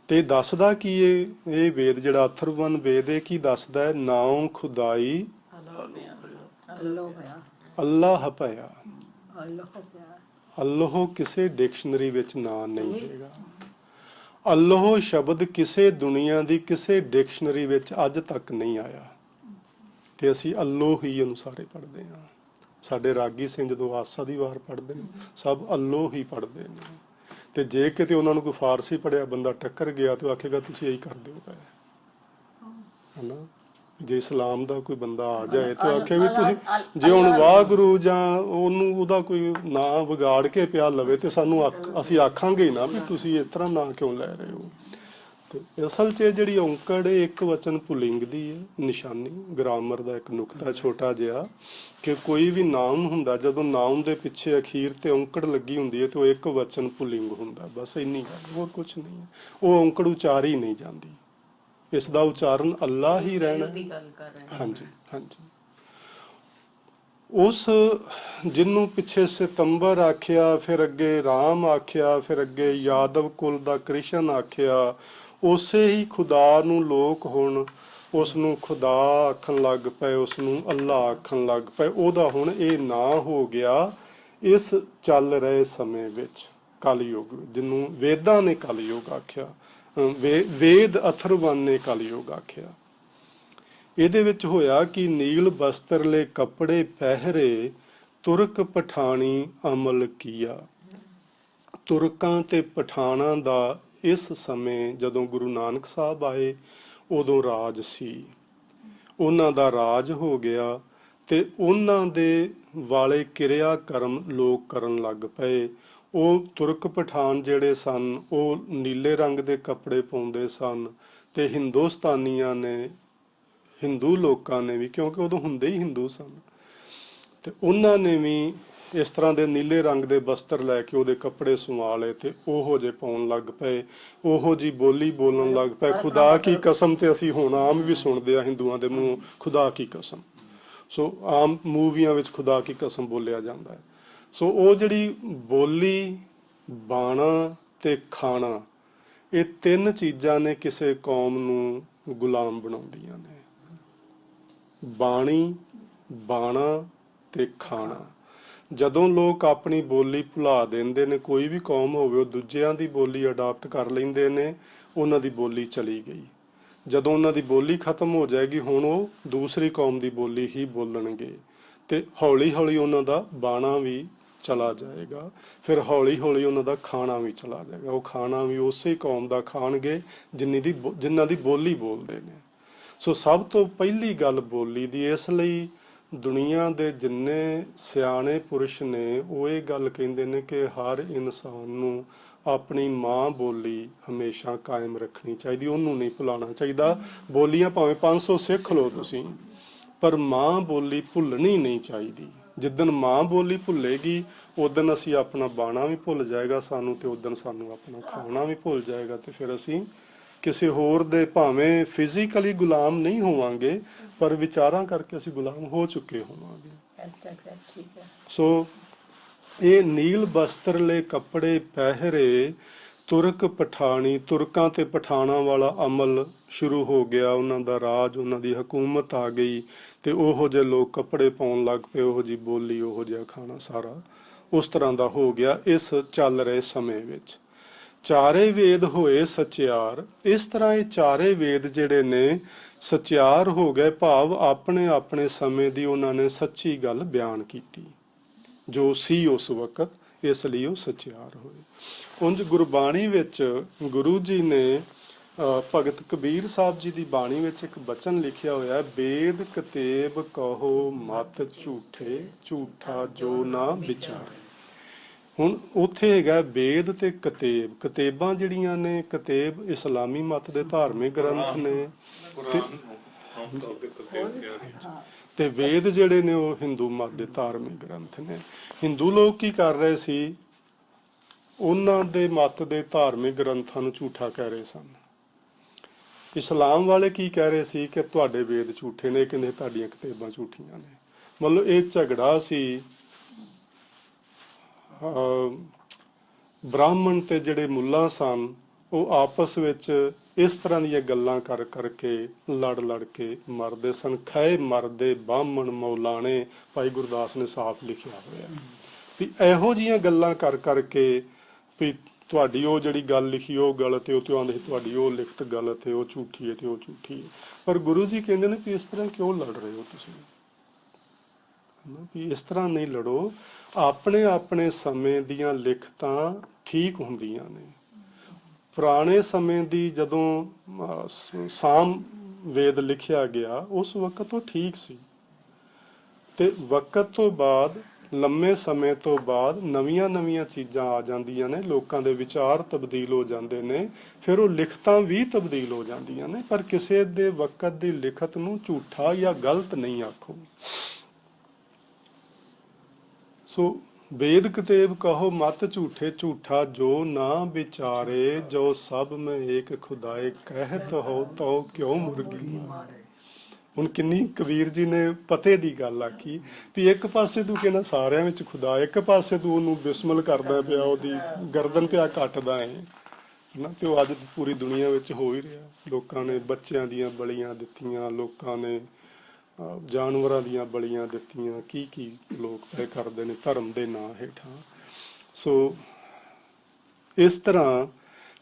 ਤੇ ਦੱਸਦਾ ਕੀ ਇਹ ਵੇਦ ਜਿਹੜਾ ਅਥਰਵਨ ਵੇਦ ਇਹ ਕੀ ਦੱਸਦਾ ਹੈ? ਨਾਉ ਖੁਦਾਈ ਅੱਲਾਹ ਭਇਆ। ਅੱਲਾਹ ਕਿਸੇ ਡਿਕਸ਼ਨਰੀ ਵਿੱਚ ਨਾਂ ਨਹੀਂ ਦੇਗਾ। ਅੱਲਾਹ ਸ਼ਬਦ ਕਿਸੇ ਦੁਨੀਆ ਦੀ ਕਿਸੇ ਡਿਕਸ਼ਨਰੀ ਵਿੱਚ ਅੱਜ ਤੱਕ ਨਹੀਂ ਆਇਆ, ਤੇ ਅਸੀਂ ਅੱਲਾਹ ਹੀ ਅਨੁਸਾਰੇ ਪੜ੍ਹਦੇ ਹਾਂ। ਸਾਡੇ ਰਾਗੀ ਸਿੰਘ ਜਦੋਂ ਆਸਾ ਦੀ ਵਾਰ ਪੜ੍ਹਦੇ ਨੇ, ਸਭ ਅੱਲਾਹ ਹੀ ਪੜ੍ਹਦੇ ਨੇ। ਤੇ ਜੇ ਕਿਤੇ ਉਹਨਾਂ ਨੂੰ ਕੋਈ ਫਾਰਸੀ ਪੜ੍ਹਿਆ ਬੰਦਾ ਟੱਕਰ ਗਿਆ ਤੇ ਉਹ ਆਖੇਗਾ ਤੁਸੀਂ ਇਹੀ ਕਰਦੇ ਹੋ ਹਨਾ। ਜੇ ਇਸਲਾਮ ਦਾ ਕੋਈ ਬੰਦਾ ਆ ਜਾਏ ਤੇ ਆਖੇ ਵੀ ਤੁਸੀਂ ਜੇ ਹੁਣ ਵਾਹਿਗੁਰੂ ਜਾਂ ਉਹਨੂੰ ਉਹਦਾ ਕੋਈ ਨਾਂ ਵਿਗਾੜ ਕੇ ਪਿਆ ਲਵੇ ਤੇ ਸਾਨੂੰ ਅਸੀਂ ਆਖਾਂਗੇ ਹੀ ਨਾ ਵੀ ਤੁਸੀਂ ਇਸ ਤਰ੍ਹਾਂ ਨਾਂ ਕਿਉਂ ਲੈ ਰਹੇ ਹੋ। ਤੇ ਅਸਲ 'ਚ ਜਿਹੜੀ ਔਂਕੜ ਇੱਕ ਵਚਨ ਪੁਲਿੰਗ ਦੀ ਹੈ ਨਿਸ਼ਾਨੀ, ਗ੍ਰਾਮਰ ਦਾ ਇੱਕ ਨੁਕਤਾ ਛੋਟਾ ਜਿਹਾ, ਕਿ ਕੋਈ ਵੀ ਨਾਮ ਹੁੰਦਾ ਜਦੋਂ ਨਾਮ ਦੇ ਪਿੱਛੇ ਅਖੀਰ ਤੇ ਔਂਕੜ ਲੱਗੀ ਹੁੰਦੀ ਹੈ ਤੇ ਉਹ ਇੱਕ ਵਚਨ ਪੁਲਿੰਗ ਹੁੰਦਾ, ਬਸ ਇੰਨੀ ਗੱਲ, ਹੋਰ ਕੁਛ ਨਹੀਂ ਹੈ। ਉਹ ਔਂਕੜ ਉਚਾਰੀ ਨਹੀਂ ਜਾਂਦੀ, ਇਸ ਦਾ ਉਚਾਰਨ ਅੱਲਾ ਹੀ ਰਹਿਣਾ। ਹਾਂਜੀ ਹਾਂਜੀ। ਉਸ ਜਿਹਨੂੰ ਪਿੱਛੇ ਸਤੰਬਰ ਆਖਿਆ, ਫਿਰ ਅੱਗੇ ਰਾਮ ਆਖਿਆ, ਫਿਰ ਅੱਗੇ ਯਾਦਵ ਕੁਲ ਦਾ ਕ੍ਰਿਸ਼ਨ ਆਖਿਆ, ਉਸੇ ਹੀ ਖੁਦਾ ਨੂੰ ਲੋਕ ਹੁਣ ਉਸ ਨੂੰ ਖੁਦਾ ਆਖਣ ਲੱਗ ਪਏ, ਉਸ ਨੂੰ ਅੱਲਾ ਆਖਣ ਲੱਗ ਪਏ। ਉਹਦਾ ਹੁਣ ਇਹ ਨਾਂ ਹੋ ਗਿਆ ਇਸ ਚੱਲ ਰਹੇ ਸਮੇਂ ਵਿੱਚ ਕਲਯੁੱਗ, ਜਿਹਨੂੰ ਵੇਦਾਂ ਨੇ ਕਲਯੁੱਗ ਆਖਿਆ, ਵੇਦ ਅਥਰਵਨ ਨੇ ਕਲਯੁੱਗ ਆਖਿਆ। ਇਹਦੇ ਵਿੱਚ ਹੋਇਆ ਕਿ ਨੀਲ ਬਸਤਰਲੇ ਕੱਪੜੇ ਪਹਿਰੇ ਤੁਰਕ ਪਠਾਣੀ ਅਮਲ ਕੀਆ। ਤੁਰਕਾਂ ਤੇ ਪਠਾਣਾਂ ਦਾ ਇਸ ਸਮੇਂ ਜਦੋਂ ਗੁਰੂ ਨਾਨਕ ਸਾਹਿਬ ਆਏ ਉਦੋਂ ਰਾਜ ਸੀ, ਉਹਨਾਂ ਦਾ ਰਾਜ ਹੋ ਗਿਆ ਤੇ ਉਹਨਾਂ ਦੇ ਵਾਲੇ ਕਿਰਿਆ ਕਰਮ ਲੋਕ ਕਰਨ ਲੱਗ ਪਏ। ਉਹ ਤੁਰਕ ਪਠਾਨ ਜਿਹੜੇ ਸਨ ਉਹ ਨੀਲੇ ਰੰਗ ਦੇ ਕੱਪੜੇ ਪਾਉਂਦੇ ਸਨ, ਤੇ ਹਿੰਦੁਸਤਾਨੀਆਂ ਨੇ, ਹਿੰਦੂ ਲੋਕਾਂ ਨੇ ਵੀ, ਕਿਉਂਕਿ ਉਦੋਂ ਹੁੰਦੇ ਹੀ ਹਿੰਦੂ ਸਨ, ਤੇ ਉਹਨਾਂ ਨੇ ਵੀ ਇਸ ਤਰ੍ਹਾਂ ਦੇ ਨੀਲੇ ਰੰਗ ਦੇ ਬਸਤਰ ਲੈ ਕੇ ਉਹਦੇ ਕੱਪੜੇ ਸਵਾ ਲਏ ਤੇ ਉਹੋ ਜਿਹੇ ਪਾਉਣ ਲੱਗ ਪਏ, ਉਹੋ ਜੀ ਬੋਲੀ ਬੋਲਣ ਲੱਗ ਪਏ। ਖੁਦਾ ਕੀ ਕਸਮ, ਤੇ ਅਸੀਂ ਹੁਣ ਆਮ ਵੀ ਸੁਣਦੇ ਆ ਹਿੰਦੂਆਂ ਦੇ ਮੂੰਹ ਖੁਦਾ ਕੀ ਕਸਮ। ਸੋ ਆਮ ਮੂਵੀਆਂ ਵਿੱਚ ਖੁਦਾ ਕੀ ਕਸਮ ਬੋਲਿਆ ਜਾਂਦਾ ਹੈ। ਸੋ ਉਹ ਜਿਹੜੀ ਬੋਲੀ, ਬਾਣਾ ਤੇ ਖਾਣਾ, ਇਹ ਤਿੰਨ ਚੀਜ਼ਾਂ ਨੇ ਕਿਸੇ ਕੌਮ ਨੂੰ ਗੁਲਾਮ ਬਣਾਉਂਦੀਆਂ ਨੇ। ਬਾਣੀ, ਬਾਣਾ ਤੇ ਖਾਣਾ। ਜਦੋਂ ਲੋਕ ਆਪਣੀ ਬੋਲੀ ਭੁਲਾ ਦਿੰਦੇ ਨੇ, ਕੋਈ ਵੀ ਕੌਮ ਹੋਵੇ, ਉਹ ਦੂਜਿਆਂ ਦੀ ਬੋਲੀ ਅਡਾਪਟ ਕਰ ਲੈਂਦੇ ਨੇ, ਉਹਨਾਂ ਦੀ ਬੋਲੀ ਚਲੀ ਗਈ। ਜਦੋਂ ਉਹਨਾਂ ਦੀ ਬੋਲੀ ਖਤਮ ਹੋ ਜਾਏਗੀ, ਹੁਣ ਉਹ ਦੂਸਰੀ ਕੌਮ ਦੀ ਬੋਲੀ ਹੀ ਬੋਲਣਗੇ, ਤੇ ਹੌਲੀ ਹੌਲੀ ਉਹਨਾਂ ਦਾ ਬਾਣਾ ਵੀ ਚਲਾ ਜਾਏਗਾ, ਫਿਰ ਹੌਲੀ ਹੌਲੀ ਉਹਨਾਂ ਦਾ ਖਾਣਾ ਵੀ ਚਲਾ ਜਾਏਗਾ। ਉਹ ਖਾਣਾ ਵੀ ਉਸੇ ਕੌਮ ਦਾ ਖਾਣਗੇ ਜਿਨ੍ਹਾਂ ਦੀ ਬੋਲੀ ਬੋਲਦੇ ਨੇ। ਸੋ ਸਭ ਤੋਂ ਪਹਿਲੀ ਗੱਲ ਬੋਲੀ ਦੀ, ਇਸ ਲਈ ਦੁਨੀਆ ਦੇ ਜਿੰਨੇ ਸਿਆਣੇ ਪੁਰਸ਼ ਨੇ ਉਹ ਇਹ ਗੱਲ ਕਹਿੰਦੇ ਨੇ ਕਿ ਹਰ ਇਨਸਾਨ ਨੂੰ ਆਪਣੀ ਮਾਂ ਬੋਲੀ ਹਮੇਸ਼ਾ ਕਾਇਮ ਰੱਖਣੀ ਚਾਹੀਦੀ, ਉਹਨੂੰ ਨਹੀਂ ਭੁਲਾਉਣਾ ਚਾਹੀਦਾ। ਬੋਲੀਆਂ ਭਾਵੇਂ 500 ਸਿੱਖ ਲਓ ਤੁਸੀਂ, ਪਰ ਮਾਂ ਬੋਲੀ ਭੁੱਲਣੀ ਨਹੀਂ ਚਾਹੀਦੀ। ਜਿੱਦਣ ਮਾਂ ਬੋਲੀ ਭੁੱਲੇਗੀ ਉਦਣ ਅਸੀਂ ਆਪਣਾ ਬਾਣਾ ਵੀ ਭੁੱਲ ਜਾਏਗਾ ਸਾਨੂੰ, ਤੇ ਉਦਣ ਸਾਨੂੰ ਆਪਣਾ ਖਾਣਾ ਵੀ ਭੁੱਲ ਜਾਏਗਾ, ਤੇ ਫਿਰ ਅਸੀਂ ਕਿਸੇ ਹੋਰ ਦੇ ਭਾਵੇਂ ਫਿਜ਼ੀਕਲੀ ਗੁਲਾਮ ਨਹੀਂ ਹੋਵਾਂਗੇ, ਪਰ ਵਿਚਾਰਾਂ ਕਰਕੇ ਅਸੀਂ ਗੁਲਾਮ ਹੋ ਚੁੱਕੇ ਹੋਵਾਂਗੇ। ਠੀਕ ਹੈ। ਸੋ ਇਹ ਨੀਲ ਬਸਤਰਲੇ ਕੱਪੜੇ ਪਹਿਰੇ ਤੁਰਕ ਪਠਾਣੀ, ਤੁਰਕਾਂ ਤੇ ਪਠਾਣਾਂ ਵਾਲਾ ਅਮਲ ਸ਼ੁਰੂ ਹੋ ਗਿਆ, ਉਹਨਾਂ ਦਾ ਰਾਜ, ਉਹਨਾਂ ਦੀ ਹਕੂਮਤ ਆ ਗਈ, ਤੇ ਉਹੋ ਜਿਹੇ ਲੋਕ ਕੱਪੜੇ ਪਾਉਣ ਲੱਗ ਪਏ, ਉਹੋ ਜਿਹੀ ਬੋਲੀ, ਉਹੋ ਜਿਹਾ ਖਾਣਾ, ਸਾਰਾ ਉਸ ਤਰ੍ਹਾਂ ਦਾ ਹੋ ਗਿਆ। ਇਸ ਚੱਲ ਰਹੇ ਸਮੇਂ ਵਿੱਚ ਚਾਰੇ ਵੇਦ ਹੋਏ ਸਚਿਆਰ। ਇਸ ਤਰ੍ਹਾਂ ਇਹ ਚਾਰੇ ਵੇਦ ਜਿਹੜੇ ਨੇ ਸਚਿਆਰ ਹੋ ਗਏ, ਭਾਵ ਆਪਣੇ ਆਪਣੇ ਸਮੇਂ ਦੀ ਉਹਨਾਂ ਨੇ ਸੱਚੀ ਗੱਲ ਬਿਆਨ ਕੀਤੀ ਜੋ ਸੀ ਉਸ ਵਕਤ, ਇਸ ਲਈ ਉਹ ਸਚਿਆਰ ਹੋਏ। ਉਂਝ ਗੁਰਬਾਣੀ ਵਿੱਚ ਗੁਰੂ ਜੀ ਨੇ ਭਗਤ ਕਬੀਰ ਸਾਹਿਬ ਜੀ ਦੀ ਬਾਣੀ ਵਿੱਚ ਇੱਕ ਬਚਨ ਲਿਖਿਆ ਹੋਇਆ, ਵੇਦ ਕਤੇਬ ਕਹੋ ਮਤ ਝੂਠੇ, ਝੂਠਾ ਜੋ ਨਾ ਵਿਚਾਰੇ। ਹੁਣ ਉੱਥੇ ਹੈਗਾ ਵੇਦ ਤੇ ਕਤੇਬ। ਕਤੇਬਾਂ ਜਿਹੜੀਆਂ ਨੇ, ਕਤੇਬ ਇਸਲਾਮੀ ਮਤ ਦੇ ਧਾਰਮਿਕ ਗ੍ਰੰਥ ਨੇ, ਤੇ ਵੇਦ ਜਿਹੜੇ ਨੇ ਉਹ ਹਿੰਦੂ ਮਤ ਦੇ ਧਾਰਮਿਕ ਗ੍ਰੰਥ ਨੇ। ਹਿੰਦੂ ਲੋਕ ਕੀ ਕਰ ਰਹੇ ਸੀ, ਉਹਨਾਂ ਦੇ ਮਤ ਦੇ ਧਾਰਮਿਕ ਗ੍ਰੰਥਾਂ ਨੂੰ ਝੂਠਾ ਕਹਿ ਰਹੇ ਸਨ। ਇਸਲਾਮ ਵਾਲੇ ਕੀ ਕਹਿ ਰਹੇ ਸੀ ਕਿ ਤੁਹਾਡੇ ਵੇਦ ਝੂਠੇ ਨੇ, ਕਹਿੰਦੇ ਤੁਹਾਡੀਆਂ ਕਿਤਾਬਾਂ ਝੂਠੀਆਂ ਨੇ। ਮਤਲਬ ਇਹ ਝਗੜਾ ਸੀ ਬ੍ਰਾਹਮਣ ਤੇ ਜਿਹੜੇ ਮੁੱਲਾ ਸਨ, ਉਹ ਆਪਸ ਵਿੱਚ ਇਸ ਤਰ੍ਹਾਂ ਦੀਆਂ ਗੱਲਾਂ ਕਰ ਕਰਕੇ ਲੜ ਕੇ ਮਰਦੇ ਸਨ। ਖਏ ਮਰਦੇ ਬਾਹਮਣ ਮੌਲਾਣੇ, ਭਾਈ ਗੁਰਦਾਸ ਨੇ ਸਾਫ਼ ਲਿਖਿਆ ਹੋਇਆ ਵੀ ਇਹੋ ਜਿਹੀਆਂ ਗੱਲਾਂ ਕਰ ਕਰਕੇ ਵੀ ਤੁਹਾਡੀ ਉਹ ਜਿਹੜੀ ਗੱਲ ਲਿਖੀ ਉਹ ਗਲਤ ਹੈ, ਉਹ ਤੇ ਆਂਦੇ ਤੁਹਾਡੀ ਉਹ ਲਿਖਤ ਗਲਤ ਹੈ, ਉਹ ਝੂਠੀ ਹੈ ਤੇ ਉਹ ਝੂਠੀ ਹੈ। ਪਰ ਗੁਰੂ ਜੀ ਕਹਿੰਦੇ ਨੇ ਵੀ ਇਸ ਤਰ੍ਹਾਂ ਕਿਉਂ ਲੜ ਰਹੇ ਹੋ ਤੁਸੀਂ, ਵੀ ਇਸ ਤਰ੍ਹਾਂ ਨਹੀਂ ਲੜੋ। ਆਪਣੇ ਆਪਣੇ ਸਮੇਂ ਦੀਆਂ ਲਿਖਤਾਂ ਠੀਕ ਹੁੰਦੀਆਂ ਨੇ। ਪੁਰਾਣੇ ਸਮੇਂ ਦੀ ਜਦੋਂ ਸਾਮ ਵੇਦ ਲਿਖਿਆ ਗਿਆ ਉਸ ਵਕਤ ਉਹ ਠੀਕ ਸੀ, ਤੇ ਵਕਤ ਤੋਂ ਬਾਅਦ ਲੰਮੇ ਸਮੇਂ ਤੋਂ ਬਾਅਦ ਨਵੀਆਂ ਚੀਜ਼ਾਂ ਆ ਜਾਂਦੀਆਂ ਨੇ, ਲੋਕਾਂ ਦੇ ਵਿਚਾਰ ਤਬਦੀਲ ਹੋ ਜਾਂਦੇ ਨੇ, ਫਿਰ ਉਹ ਲਿਖਤਾਂ ਵੀ ਤਬਦੀਲ ਹੋ ਜਾਂਦੀਆਂ ਨੇ। ਪਰ ਕਿਸੇ ਦੇ ਵਕਤ ਦੀ ਲਿਖਤ ਨੂੰ ਝੂਠਾ ਜਾਂ ਗਲਤ ਨਹੀਂ ਆਖੋ। ਸੋ ਵੇਦ ਕਤੇਬ ਕਹੋ ਮਤ ਝੂਠੇ, ਝੂਠਾ ਜੋ ਨਾ ਵਿਚਾਰੇ, ਜੋ ਸਭ ਮੈਂ ਏਕ ਖੁਦਾਏ ਕਹਿਤ ਹੋ ਤੋ ਕਿਉਂ ਮੁਰਗੀ ਮਾਰੇ। ਹੁਣ ਕਿੰਨੀ ਕਬੀਰ ਜੀ ਨੇ ਪਤੇ ਦੀ ਗੱਲ ਆਖੀ ਵੀ ਇੱਕ ਪਾਸੇ ਤੂੰ ਕਹਿੰਦਾ ਸਾਰਿਆਂ ਵਿੱਚ ਖੁਦਾ, ਇੱਕ ਪਾਸੇ ਤੂੰ ਉਹਨੂੰ ਬਿਸਮਲ ਕਰਦਾ ਪਿਆ, ਉਹਦੀ ਗਰਦਨ ਪਿਆ ਕੱਟਦਾ ਹੈ ਨਾ। ਤੇ ਉਹ ਅੱਜ ਪੂਰੀ ਦੁਨੀਆ ਵਿੱਚ ਹੋ ਹੀ ਰਿਹਾ। ਲੋਕਾਂ ਨੇ ਬੱਚਿਆਂ ਦੀਆਂ ਬਲੀਆਂ ਦਿੱਤੀਆਂ, ਲੋਕਾਂ ਨੇ ਜਾਨਵਰਾਂ ਦੀਆਂ ਬਲੀਆਂ ਦਿੱਤੀਆਂ, ਕੀ ਲੋਕ ਪਏ ਕਰਦੇ ਨੇ ਧਰਮ ਦੇ ਨਾਂ ਹੇਠਾਂ। ਸੋ ਇਸ ਤਰ੍ਹਾਂ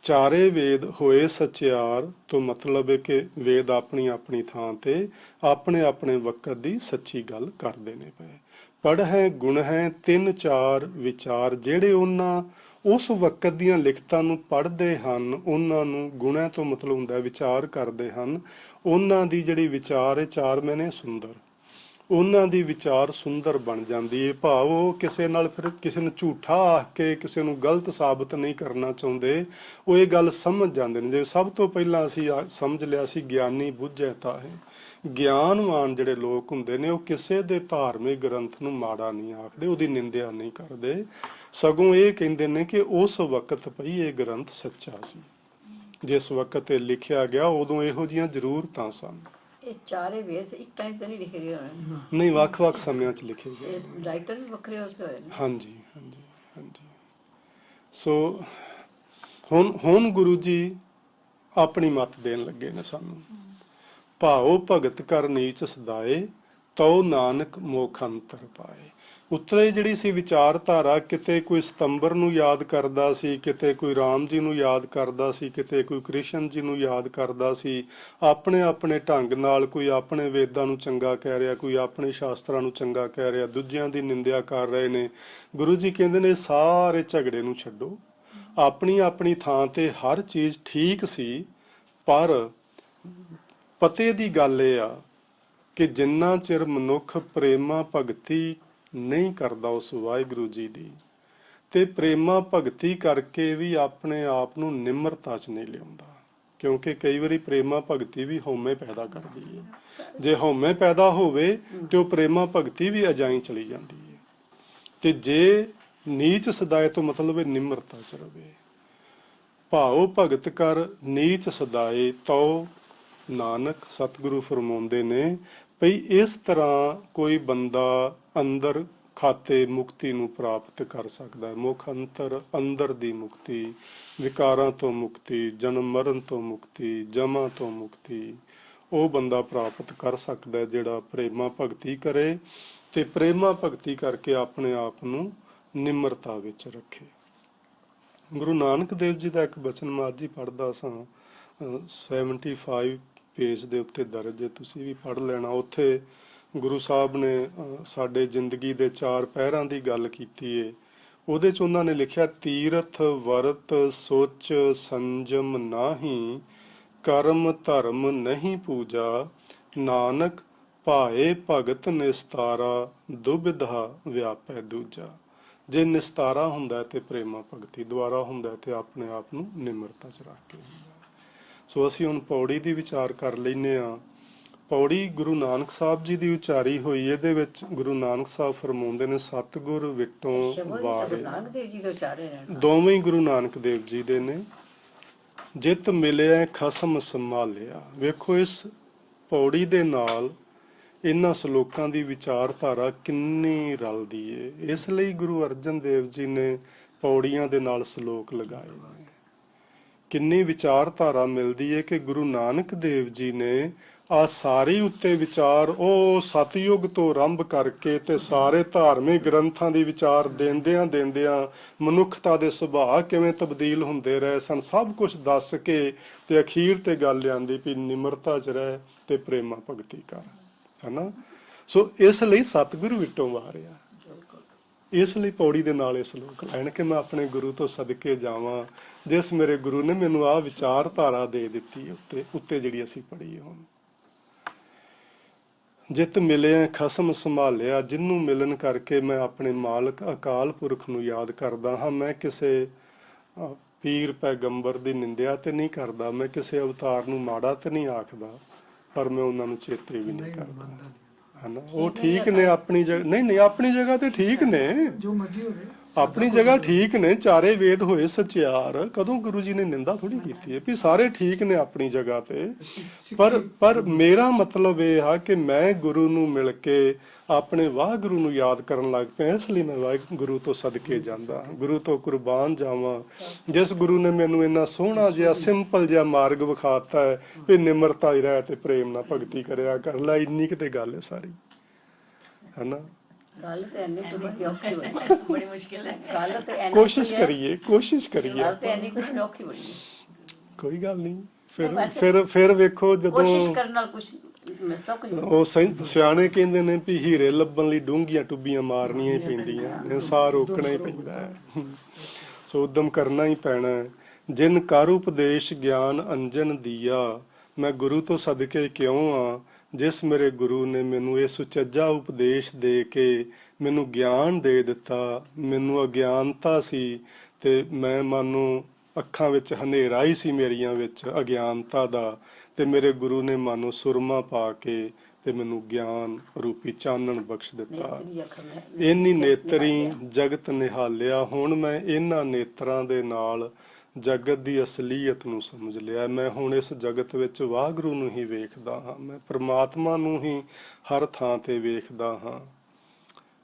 ਚਾਰੇ ਵੇਦ ਹੋਏ ਸਚਿਆਰ ਤੋਂ ਮਤਲਬ ਹੈ ਕਿ ਵੇਦ ਆਪਣੀ ਆਪਣੀ ਥਾਂ ਤੇ ਆਪਣੇ ਆਪਣੇ ਵਕਤ ਦੀ ਸੱਚੀ ਗੱਲ ਕਰਦੇ ਨੇ ਪਏ। ਪੜ੍ਹ ਹੈ ਗੁਣ ਹੈ ਤਿੰਨ ਚਾਰ ਵਿਚਾਰ, ਜਿਹੜੇ ਉਹਨਾਂ ਉਸ ਵਕਤ ਦੀਆਂ ਲਿਖਤਾਂ ਨੂੰ ਪੜ੍ਹਦੇ ਹਨ, ਉਹਨਾਂ ਨੂੰ ਗੁਣਾਂ ਤੋਂ ਮਤਲਬ ਹੁੰਦਾ ਵਿਚਾਰ ਕਰਦੇ ਹਨ, ਉਹਨਾਂ ਦੀ ਜਿਹੜੀ ਵਿਚਾਰ ਹੈ, ਚਾਰ ਮੈਨੇ ਸੁੰਦਰ, ਉਹਨਾਂ ਦੀ ਵਿਚਾਰ ਸੁੰਦਰ ਬਣ ਜਾਂਦੀ ਹੈ। ਭਾਵ ਉਹ ਕਿਸੇ ਨਾਲ ਫਿਰ ਕਿਸੇ ਨੂੰ ਝੂਠਾ ਆਖ ਕੇ ਕਿਸੇ ਨੂੰ ਗਲਤ ਸਾਬਤ ਨਹੀਂ ਕਰਨਾ ਚਾਹੁੰਦੇ, ਉਹ ਇਹ ਗੱਲ ਸਮਝ ਜਾਂਦੇ ਨੇ। ਜੇ ਸਭ ਤੋਂ ਪਹਿਲਾਂ ਅਸੀਂ ਸਮਝ ਲਿਆ ਸੀ ਗਿਆਨੀ ਬੁੱਝੈ ਤਾਹੇ। ਗਿਆਨਵਾਨ ਜਿਹੜੇ ਲੋਕ ਹੁੰਦੇ ਨੇ ਉਹ ਕਿਸੇ ਦੇ ਧਾਰਮਿਕ ਗ੍ਰੰਥ ਨੂੰ ਮਾੜਾ ਨਹੀਂ ਆਖਦੇ, ਉਹਦੀ ਨਿੰਦਿਆ ਨਹੀਂ ਕਰਦੇ, ਸਗੋਂ ਇਹ ਕਹਿੰਦੇ ਨੇ ਕਿ ਉਸ ਵਕਤ ਭਈ ਇਹ ਗ੍ਰੰਥ ਸੱਚਾ ਸੀ, ਜਿਸ ਵਕਤ ਇਹ ਲਿਖਿਆ ਗਿਆ ਉਦੋਂ ਇਹੋ ਜਿਹੀਆਂ ਜ਼ਰੂਰਤਾਂ ਸਨ। ਇਹ ਚਾਰੇ ਵੇਦ ਇੱਕ ਟਾਈਮ ਤੇ ਨਹੀਂ ਲਿਖੇ ਗਏ ਹੋਣੇ, ਨਹੀਂ, ਵੱਖ-ਵੱਖ ਸਮਿਆਂ 'ਚ ਲਿਖੇ ਗਏ। ਰਾਈਟਰ ਵੀ ਵੱਖਰੇ ਹੋਏ ਨੇ। ਹਾਂਜੀ। ਸੋ ਹੁਣ ਗੁਰੂ ਜੀ ਆਪਣੀ ਮੱਤ ਦੇਣ ਲੱਗੇ ਨੇ ਸਾਨੂੰ। ਭਾਉ ਭਗਤ ਕਰ ਨੀਚ ਸਦਾਏ, ਤਉ ਨਾਨਕ ਮੋਖ ਅੰਤਰ ਪਾਏ। ਉੱਤਲੇ ਜਿਹੜੀ ਸੀ ਵਿਚਾਰਧਾਰਾ, ਕਿਤੇ ਕੋਈ ਸਤੰਬਰ ਨੂੰ ਯਾਦ ਕਰਦਾ ਸੀ, ਕਿਤੇ ਕੋਈ ਰਾਮ ਜੀ ਨੂੰ ਯਾਦ ਕਰਦਾ ਸੀ, ਕਿਤੇ ਕੋਈ ਕ੍ਰਿਸ਼ਨ ਜੀ ਨੂੰ ਯਾਦ ਕਰਦਾ ਸੀ, ਆਪਣੇ ਆਪਣੇ ਢੰਗ ਨਾਲ। ਕੋਈ ਆਪਣੇ ਵੇਦਾਂ ਨੂੰ ਚੰਗਾ ਕਹਿ ਰਿਹਾ, ਕੋਈ ਆਪਣੇ ਸ਼ਾਸਤਰਾਂ ਨੂੰ ਚੰਗਾ ਕਹਿ ਰਿਹਾ, ਦੂਜਿਆਂ ਦੀ ਨਿੰਦਿਆ ਕਰ ਰਹੇ ਨੇ। ਗੁਰੂ ਜੀ ਕਹਿੰਦੇ ਨੇ ਸਾਰੇ ਝਗੜੇ ਨੂੰ ਛੱਡੋ, ਆਪਣੀ ਆਪਣੀ ਥਾਂ ਤੇ ਹਰ ਚੀਜ਼ ਠੀਕ ਸੀ, ਪਰ ਪਤੇ ਦੀ ਗੱਲ ਇਹ ਆ ਕਿ ਜਿੰਨਾ ਚਿਰ ਮਨੁੱਖ ਪ੍ਰੇਮਾ ਭਗਤੀ ਨਹੀਂ ਕਰਦਾ ਉਸ ਵਾਹਿਗੁਰੂ ਜੀ ਦੀ, ਤੇ ਪ੍ਰੇਮਾ ਭਗਤੀ ਕਰਕੇ ਵੀ ਆਪਣੇ ਆਪ ਨੂੰ ਨਿਮਰਤਾ 'ਚ ਨਹੀਂ ਲਿਆਉਂਦਾ। ਕਿਉਂਕਿ ਕਈ ਵਾਰੀ ਪ੍ਰੇਮਾ ਭਗਤੀ ਵੀ ਹਉਮੈ ਪੈਦਾ ਕਰਦੀ ਹੈ। ਜੇ ਹਉਮੈ ਪੈਦਾ ਹੋਵੇ ਤੇ ਉਹ ਪ੍ਰੇਮਾ ਭਗਤੀ ਵੀ ਅਜਾਈਂ ਚਲੀ ਜਾਂਦੀ ਹੈ। ਤੇ ਜੇ ਨੀਚ ਸਦਾਏ ਤੋਂ ਮਤਲਬ ਹੈ ਨਿਮਰਤਾ 'ਚ ਰਵੇ। ਭਾਉ ਭਗਤ ਕਰ ਨੀਚ ਸਦਾਏ ਤਉ ਨਾਨਕ, ਸਤਿਗੁਰੂ ਫਰਮਾਉਂਦੇ ਨੇ ਭਈ ਇਸ ਤਰ੍ਹਾਂ ਕੋਈ ਬੰਦਾ ਅੰਦਰ ਖਾਤੇ ਮੁਕਤੀ ਨੂੰ ਪ੍ਰਾਪਤ ਕਰ ਸਕਦਾ ਹੈ। ਮੁੱਖ ਅੰਦਰ ਦੀ ਮੁਕਤੀ, ਵਿਕਾਰਾਂ ਤੋਂ ਮੁਕਤੀ, ਜਨਮ ਮਰਨ ਤੋਂ ਮੁਕਤੀ, ਜਮਾ ਤੋਂ ਮੁਕਤੀ, ਉਹ ਬੰਦਾ ਪ੍ਰਾਪਤ ਕਰ ਸਕਦਾ ਜਿਹੜਾ ਪ੍ਰੇਮਾ ਭਗਤੀ ਕਰੇ ਤੇ ਪ੍ਰੇਮਾ ਭਗਤੀ ਕਰਕੇ ਆਪਣੇ ਆਪ ਨੂੰ ਨਿਮਰਤਾ ਵਿੱਚ ਰੱਖੇ। ਗੁਰੂ ਨਾਨਕ ਦੇਵ ਜੀ ਦਾ ਇੱਕ ਬਚਨ ਮੈਂ ਅੱਜ ਹੀ ਪੜ੍ਹਦਾ ਸਾਂ, 75 ਪੇਜ ਦੇ ਉੱਤੇ ਦਰਜ ਹੈ, ਤੁਸੀਂ ਵੀ ਪੜ੍ਹ ਲੈਣਾ। ਉੱਥੇ ਗੁਰੂ ਸਾਹਿਬ ਨੇ ਸਾਡੇ ਜ਼ਿੰਦਗੀ ਦੇ 4 ਪਹਿਰਾਂ ਦੀ ਗੱਲ ਕੀਤੀ ਹੈ। ਉਹਦੇ 'ਚ ਉਹਨਾਂ ਨੇ ਲਿਖਿਆ, ਤੀਰਥ ਵਰਤ ਸੋਚ ਸੰਜਮ ਨਾਹੀਂ, ਕਰਮ ਧਰਮ ਨਹੀਂ ਪੂਜਾ, ਨਾਨਕ ਭਾਏ ਭਗਤ ਨਿਸਤਾਰਾ, ਦੁਬਿਧਾ ਵਿਆਪੈ ਦੂਜਾ। ਜੇ ਨਿਸਤਾਰਾ ਹੁੰਦਾ ਤੇ ਪ੍ਰੇਮਾ ਭਗਤੀ, ਦੁਆਰਾ ਹੁੰਦਾ ਤੇ ਆਪਣੇ ਆਪ ਨੂੰ ਨਿਮਰਤਾ 'ਚ ਰੱਖ ਕੇ ਹੁੰਦਾ। ਸੋ ਅਸੀਂ ਹੁਣ ਪੌੜੀ ਦੀ ਵਿਚਾਰ ਕਰ ਲੈਂਦੇ ਹਾਂ। ਪੌੜੀ ਗੁਰੂ ਨਾਨਕ ਸਾਹਿਬ ਜੀ ਦੀ ਉਚਾਰੀ ਹੋਈ। ਇਹਦੇ ਵਿੱਚ ਗੁਰੂ ਨਾਨਕ ਸਾਹਿਬ ਫਰਮਾਉਂਦੇ ਨੇ, ਸਤਿਗੁਰ ਵਿਟੋਂ ਵਾਰੇ, ਦੋਵੇਂ ਹੀ ਗੁਰੂ ਨਾਨਕ ਦੇਵ ਜੀ ਦੇ ਨੇ। ਜਿਤ ਮਿਲਿਆ ਖਸਮ ਸੰਭਾਲਿਆ। ਵੇਖੋ ਇਸ ਪੌੜੀ ਦੇ ਨਾਲ ਇਹਨਾਂ ਸ਼ਲੋਕਾਂ ਦੀ ਵਿਚਾਰਧਾਰਾ ਕਿੰਨੀ ਰਲਦੀ ਏ। ਇਸ ਲਈ ਗੁਰੂ ਅਰਜਨ ਦੇਵ ਜੀ ਨੇ ਪੌੜੀਆਂ ਦੇ ਨਾਲ ਸ਼ਲੋਕ ਲਗਾਏ ਨੇ। ਕਿੰਨੀ ਵਿਚਾਰਧਾਰਾ ਮਿਲਦੀ ਹੈ ਕਿ ਗੁਰੂ ਨਾਨਕ ਦੇਵ ਜੀ ਨੇ ਆ ਸਾਰੀ ਉੱਤੇ ਵਿਚਾਰ ਉਹ ਸਤਯੁਗ ਤੋਂ ਆਰੰਭ ਕਰਕੇ ਤੇ ਸਾਰੇ ਧਾਰਮਿਕ ਗ੍ਰੰਥਾਂ ਦੀ ਵਿਚਾਰ ਦਿੰਦਿਆਂ ਮਨੁੱਖਤਾ ਦੇ ਸੁਭਾਅ ਕਿਵੇਂ ਤਬਦੀਲ ਹੁੰਦੇ ਰਹੇ ਸਨ, ਸਭ ਕੁਝ ਦੱਸ ਕੇ ਤੇ ਅਖੀਰ ਤੇ ਗੱਲ ਆਂਦੀ ਵੀ ਨਿਮਰਤਾ 'ਚ ਰਹਿ ਤੇ ਪ੍ਰੇਮਾ ਭਗਤੀ ਕਰ, ਹਨਾ। ਸੋ ਇਸ ਲਈ ਸਤਿਗੁਰੂ ਵਿਟੋਂ ਵਾਰਿਆ। ਇਸ ਲਈ ਪੌੜੀ ਦੇ ਨਾਲ ਇਸ ਲੋਕ ਲੈਣ ਕਿ ਮੈਂ ਆਪਣੇ ਗੁਰੂ ਤੋਂ ਸਦਕੇ ਜਾਵਾਂ, ਜਿਸ ਮੇਰੇ ਗੁਰੂ ਨੇ ਮੈਨੂੰ ਆਹ ਵਿਚਾਰਧਾਰਾ ਦੇ ਦਿੱਤੀ ਉੱਤੇ ਜਿਹੜੀ ਅਸੀਂ ਪੜ੍ਹੀ ਹੁਣ। ਜਿਤ ਮਿਲਿਆ ਖਸਮ ਸੰਭਾਲਿਆ, ਜਿਹਨੂੰ ਮਿਲਣ ਕਰਕੇ ਮੈਂ ਆਪਣੇ ਮਾਲਕ ਅਕਾਲ ਪੁਰਖ ਨੂੰ ਯਾਦ ਕਰਦਾ ਹਾਂ। ਮੈਂ ਕਿਸੇ ਪੀਰ ਪੈਗੰਬਰ ਦੀ ਨਿੰਦਿਆ ਤੇ ਨਹੀਂ ਕਰਦਾ, ਮੈਂ ਕਿਸੇ ਅਵਤਾਰ ਨੂੰ ਮਾੜਾ ਤੇ ਨਹੀਂ ਆਖਦਾ, ਪਰ ਮੈਂ ਉਹਨਾਂ ਨੂੰ ਚੇਤੇ ਵੀ ਨਹੀਂ ਕਰਦਾ, ਹਨਾ। ਉਹ ਠੀਕ ਨੇ ਆਪਣੀ ਜਗ੍ਹਾ, ਨਹੀਂ ਆਪਣੀ ਜਗ੍ਹਾ ਤੇ ਠੀਕ ਨੇ, ਜੋ ਮਰਜ਼ੀ ਹੋਵੇ ਆਪਣੀ ਜਗ੍ਹਾ ਠੀਕ ਨੇ। ਚਾਰੇ ਵੇਦ ਹੋਏ ਸਚਿਆਰ, ਕਦੋਂ ਗੁਰੂ ਜੀ ਨੇ ਨਿੰਦਾ ਥੋੜੀ ਕੀਤੀ ਹੈ ਵੀ ਸਾਰੇ ਠੀਕ ਨੇ ਆਪਣੀ ਜਗ੍ਹਾ ਤੇ। ਪਰ ਮੇਰਾ ਮਤਲਬ ਇਹ ਆ ਕਿ ਮੈਂ ਗੁਰੂ ਨੂੰ ਮਿਲ ਕੇ ਆਪਣੇ ਵਾਹਿਗੁਰੂ ਨੂੰ ਯਾਦ ਕਰਨ ਲੱਗ ਪਿਆ। ਇਸ ਲਈ ਮੈਂ ਵਾਹਿਗੁਰੂ ਤੋਂ ਸਦਕੇ ਜਾਂਦਾ, ਗੁਰੂ ਤੋਂ ਕੁਰਬਾਨ ਜਾਵਾਂ। ਜਿਸ ਗੁਰੂ ਨੇ ਮੈਨੂੰ ਇੰਨਾ ਸੋਹਣਾ ਜਿਹਾ ਸਿੰਪਲ ਜਿਹਾ ਮਾਰਗ ਵਿਖਾਤਾ ਹੈ ਵੀ ਨਿਮਰਤਾ ਹੀ ਰਹਿ ਤੇ ਪ੍ਰੇਮ ਨਾਲ ਭਗਤੀ ਕਰਿਆ ਕਰ ਲੈ, ਇੰਨੀ ਕਿਤੇ ਗੱਲ ਹੈ ਸਾਰੀ, ਹਨਾ। ਗੱਲ ਤੇ ਐਨੀ ਬੜੀ ਔਖੀ ਬੜੀ ਮੁਸ਼ਕਿਲ ਹੈ। ਗੱਲ ਤੇ ਐਨੀ ਕੋਸ਼ਿਸ਼ ਕਰੀਏ ਗੱਲ ਤੇ ਐਨੀ ਕੁਝ ਔਖੀ ਬੜੀ ਹੈ। ਕੋਈ ਗੱਲ ਨਹੀਂ। ਫਿਰ ਵੇਖੋ ਜਦੋਂ ਕੋਸ਼ਿਸ਼ ਕਰਨ ਨਾਲ ਕੁਝ ਸਭ ਕੁਝ ਉਹ ਸਿਆਣੇ ਕਹਿੰਦੇ ਨੇ ਵੀ ਹੀਰੇ ਲੱਭਣ ਲਈ ਡੂੰਘੀਆਂ ਟੁੱਬੀਆਂ ਮਾਰਨੀਆਂ ਹੀ ਪੈਂਦੀਆਂ, ਸਾਹ ਰੋਕਣਾ ਹੀ ਪੈਂਦਾ ਹੈ। ਸੋ ਉਦਮ ਕਰਨਾ ਹੀ ਪੈਣਾ ਹੈ। ਜਿਨ ਕਰ ਉਪਦੇਸ਼ ਗਿਆਨ ਅੰਜਨ ਦੀਆ, ਮੈਂ ਗੁਰੂ ਤੋਂ ਸਦਕੇ ਕਿਉਂ ਆ, ਜਿਸ ਮੇਰੇ ਗੁਰੂ ਨੇ ਮੈਨੂੰ ਇਹ ਸੁਚੱਜਾ ਉਪਦੇਸ਼ ਦੇ ਕੇ ਮੈਨੂੰ ਗਿਆਨ ਦੇ ਦਿੱਤਾ। ਮੈਨੂੰ ਅਗਿਆਨਤਾ ਸੀ ਤੇ ਮੈਂ ਮਾਨੂੰ ਅੱਖਾਂ ਵਿੱਚ ਹਨੇਰਾ ਹੀ ਸੀ ਮੇਰੀਆਂ ਵਿੱਚ ਅਗਿਆਨਤਾ ਦਾ, ਤੇ ਮੇਰੇ ਗੁਰੂ ਨੇ ਮਾਨੂੰ ਸੁਰਮਾ ਪਾ ਕੇ ਤੇ ਮੈਨੂੰ ਗਿਆਨ ਰੂਪੀ ਚਾਨਣ ਬਖਸ਼ ਦਿੱਤਾ। ਇੰਨੀ ਨੇਤਰੀ ਜਗਤ ਨਿਹਾਲਿਆ। ਹੁਣ ਮੈਂ ਇਹਨਾਂ ਨੇਤਰਾਂ ਦੇ ਨਾਲ ਜਗਤ ਦੀ ਅਸਲੀਅਤ ਨੂੰ ਸਮਝ ਲਿਆ। ਮੈਂ ਹੁਣ ਇਸ ਜਗਤ ਵਿੱਚ ਵਾਹਿਗੁਰੂ ਨੂੰ ਹੀ ਵੇਖਦਾ ਹਾਂ, ਮੈਂ ਪ੍ਰਮਾਤਮਾ ਨੂੰ ਹੀ ਹਰ ਥਾਂ ਤੇ ਵੇਖਦਾ ਹਾਂ।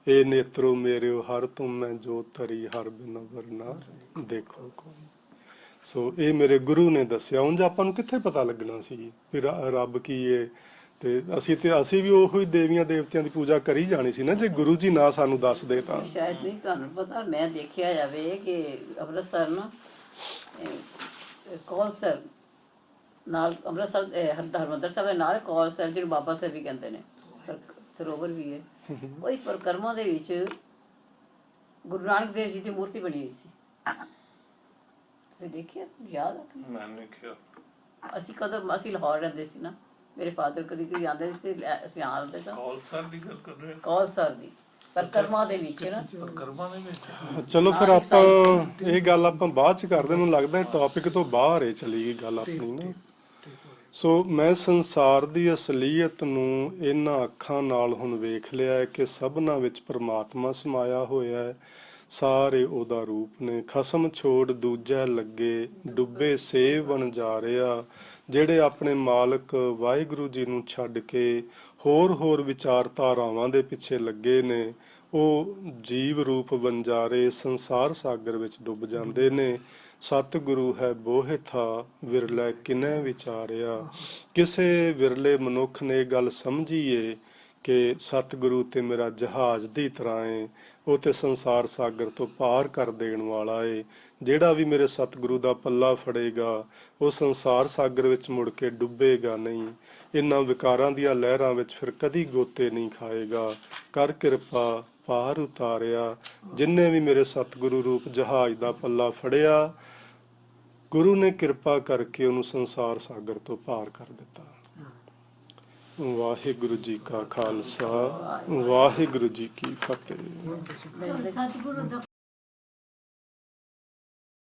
ਇਹ ਨੇਤਰੋ ਮੇਰਿਓ ਹਰ ਤੁਮ ਮੈਂ ਜੋਤ ਧਰੀ, ਹਰ ਬਿਨ ਵਰਨਾ ਦੇਖੋ ਕੋਈ। ਸੋ ਇਹ ਮੇਰੇ ਗੁਰੂ ਨੇ ਦੱਸਿਆ। ਉਂਝ ਆਪਾਂ ਨੂੰ ਕਿੱਥੇ ਪਤਾ ਲੱਗਣਾ ਸੀ ਵੀ ਰੱਬ ਕੀ ਹੈ, ਤੇ ਅਸੀਂ ਵੀ ਉਹੋ ਹੀ ਦੇਵੀਆਂ ਦੇਵਤਿਆਂ ਦੀ ਪੂਜਾ ਕਰੀ ਜਾਣੀ ਸੀ ਨਾ, ਜੇ ਗੁਰੂ ਜੀ ਨਾ ਸਾਨੂੰ ਦੱਸਦੇ ਤਾਂ। ਸ਼ਾਇਦ ਨਹੀਂ, ਤੁਹਾਨੂੰ ਪਤਾ ਮੈਂ ਦੇਖਿਆ ਜਾਵੇ ਕਿ ਅੰਮ੍ਰਿਤਸਰ ਨਾ ਕੌਲਸਰ ਨਾਲ, ਅੰਮ੍ਰਿਤਸਰ ਹਰਿਮੰਦਰ ਸਾਹਿਬ ਦੇ ਨਾਲ ਕੌਲਸਰ ਜਿਹਨੂੰ ਬਾਬਾ ਸਾਹਿਬ ਵੀ ਕਹਿੰਦੇ ਨੇ, ਸਰੋਵਰ ਵੀ ਹੈ। ਉਹਦੀ ਪਰਿਕਰਮਾ ਦੇ ਵਿੱਚ ਗੁਰੂ ਨਾਨਕ ਦੇਵ ਜੀ ਦੀ ਮੂਰਤੀ ਬਣੀ ਹੋਈ ਸੀ। ਤੁਸੀਂ ਦੇਖਿਆ? ਯਾਦ ਆ? ਮੈਂ ਦੇਖਿਆ। ਅਸੀਂ ਲਾਹੌਰ ਰਹਿੰਦੇ ਸੀ ਨਾ, ਮੇਰੇ ਫਾਦਰ ਕਦੀ ਕਦੀ ਆਉਂਦੇ ਸੀ ਤੇ ਅਸੀਂ ਆਉਂਦੇ ਸਾਂ ਖਾਲਸਾ ਦੀ ਗੱਲ ਕਰ ਰਹੇ ਕੌਲਸਰ ਦੀ ਪਰਿਕਰਮਾ ਦੇ ਵਿੱਚ ਨਾ ਪਰ ਕਰਮਾਂ ਦੇ ਵਿੱਚ ਚਲੋ ਫਿਰ ਆਪਾਂ ਇਹ ਗੱਲ ਆਪਾਂ ਬਾਅਦ ਚ ਕਰਦੇ, ਮੈਨੂੰ ਲੱਗਦਾ ਟੌਪਿਕ ਤੋਂ ਬਾਹਰ ਹੈ ਚਲੀ ਗਈ ਗੱਲ ਆਪਣੀ ਨਾ। ਸੋ ਮੈਂ ਸੰਸਾਰ ਦੀ ਅਸਲੀਅਤ ਨੂੰ ਇਹਨਾਂ ਅੱਖਾਂ ਨਾਲ ਹੁਣ ਵੇਖ ਲਿਆ ਹੈ ਕਿ ਸਭਨਾਂ ਵਿੱਚ ਪ੍ਰਮਾਤਮਾ ਸਮਾਇਆ ਹੋਇਆ ਹੈ, ਸਾਰੇ ਉਹਦਾ ਰੂਪ ਨੇ। ਖਸਮ ਛੋੜ ਦੂਜਾ ਲੱਗੇ, ਡੁੱਬੇ ਸੇਵ ਬਣ ਜਾ ਰਿਹਾ। ਜਿਹੜੇ ਆਪਣੇ ਮਾਲਕ ਵਾਹਿਗੁਰੂ ਜੀ ਨੂੰ ਛੱਡ ਕੇ ਹੋਰ ਵਿਚਾਰਧਾਰਾਵਾਂ ਦੇ ਪਿੱਛੇ ਲੱਗੇ ਨੇ, ਉਹ ਜੀਵ ਰੂਪ ਬੰਜਾਰੇ ਸੰਸਾਰ ਸਾਗਰ ਵਿੱਚ ਡੁੱਬ ਜਾਂਦੇ ਨੇ। ਸਤਿਗੁਰੂ ਹੈ ਬੋਹਿਥਾ, ਵਿਰਲੇ ਕਿਨੈ ਵਿਚਾਰਿਆ। ਕਿਸੇ ਵਿਰਲੇ ਮਨੁੱਖ ਨੇ ਇਹ ਗੱਲ ਸਮਝੀਏ ਕਿ ਸਤਿਗੁਰੂ ਤੇ ਮੇਰਾ ਜਹਾਜ਼ ਦੀ ਤਰ੍ਹਾਂ ਏ, ਉਹ ਤੇ ਸੰਸਾਰ ਸਾਗਰ ਤੋਂ ਪਾਰ ਕਰ ਦੇਣ ਵਾਲਾ ਏ। ਜਿਹੜਾ ਵੀ ਮੇਰੇ ਸਤਿਗੁਰੂ ਦਾ ਪੱਲਾ ਫੜੇਗਾ ਉਹ ਸੰਸਾਰ ਸਾਗਰ ਵਿੱਚ ਮੁੜ ਕੇ ਡੁੱਬੇਗਾ ਨਹੀਂ, ਇਹਨਾਂ ਵਿਕਾਰਾਂ ਦੀਆਂ ਲਹਿਰਾਂ ਵਿੱਚ ਫਿਰ ਕਦੀ ਗੋਤੇ ਨਹੀਂ ਖਾਏਗਾ। ਕਰ ਕਿਰਪਾ ਪਾਰ ਉਤਾਰਿਆ। ਜਿਨਨੇ ਵੀ ਮੇਰੇ ਸਤਿਗੁਰੂ ਰੂਪ ਜਹਾਜ਼ ਦਾ ਪੱਲਾ ਫੜਿਆ, ਗੁਰੂ ਨੇ ਕਿਰਪਾ ਕਰਕੇ ਉਹਨੂੰ ਸੰਸਾਰ ਸਾਗਰ ਤੋਂ ਪਾਰ ਕਰ ਦਿੱਤਾ। ਵਾਹਿਗੁਰੂ ਜੀ ਕਾ ਖਾਲਸਾ, ਵਾਹਿਗੁਰੂ ਜੀ ਕੀ ਫਤਿਹ। ਸਤਿਗੁਰੂ ਦਾ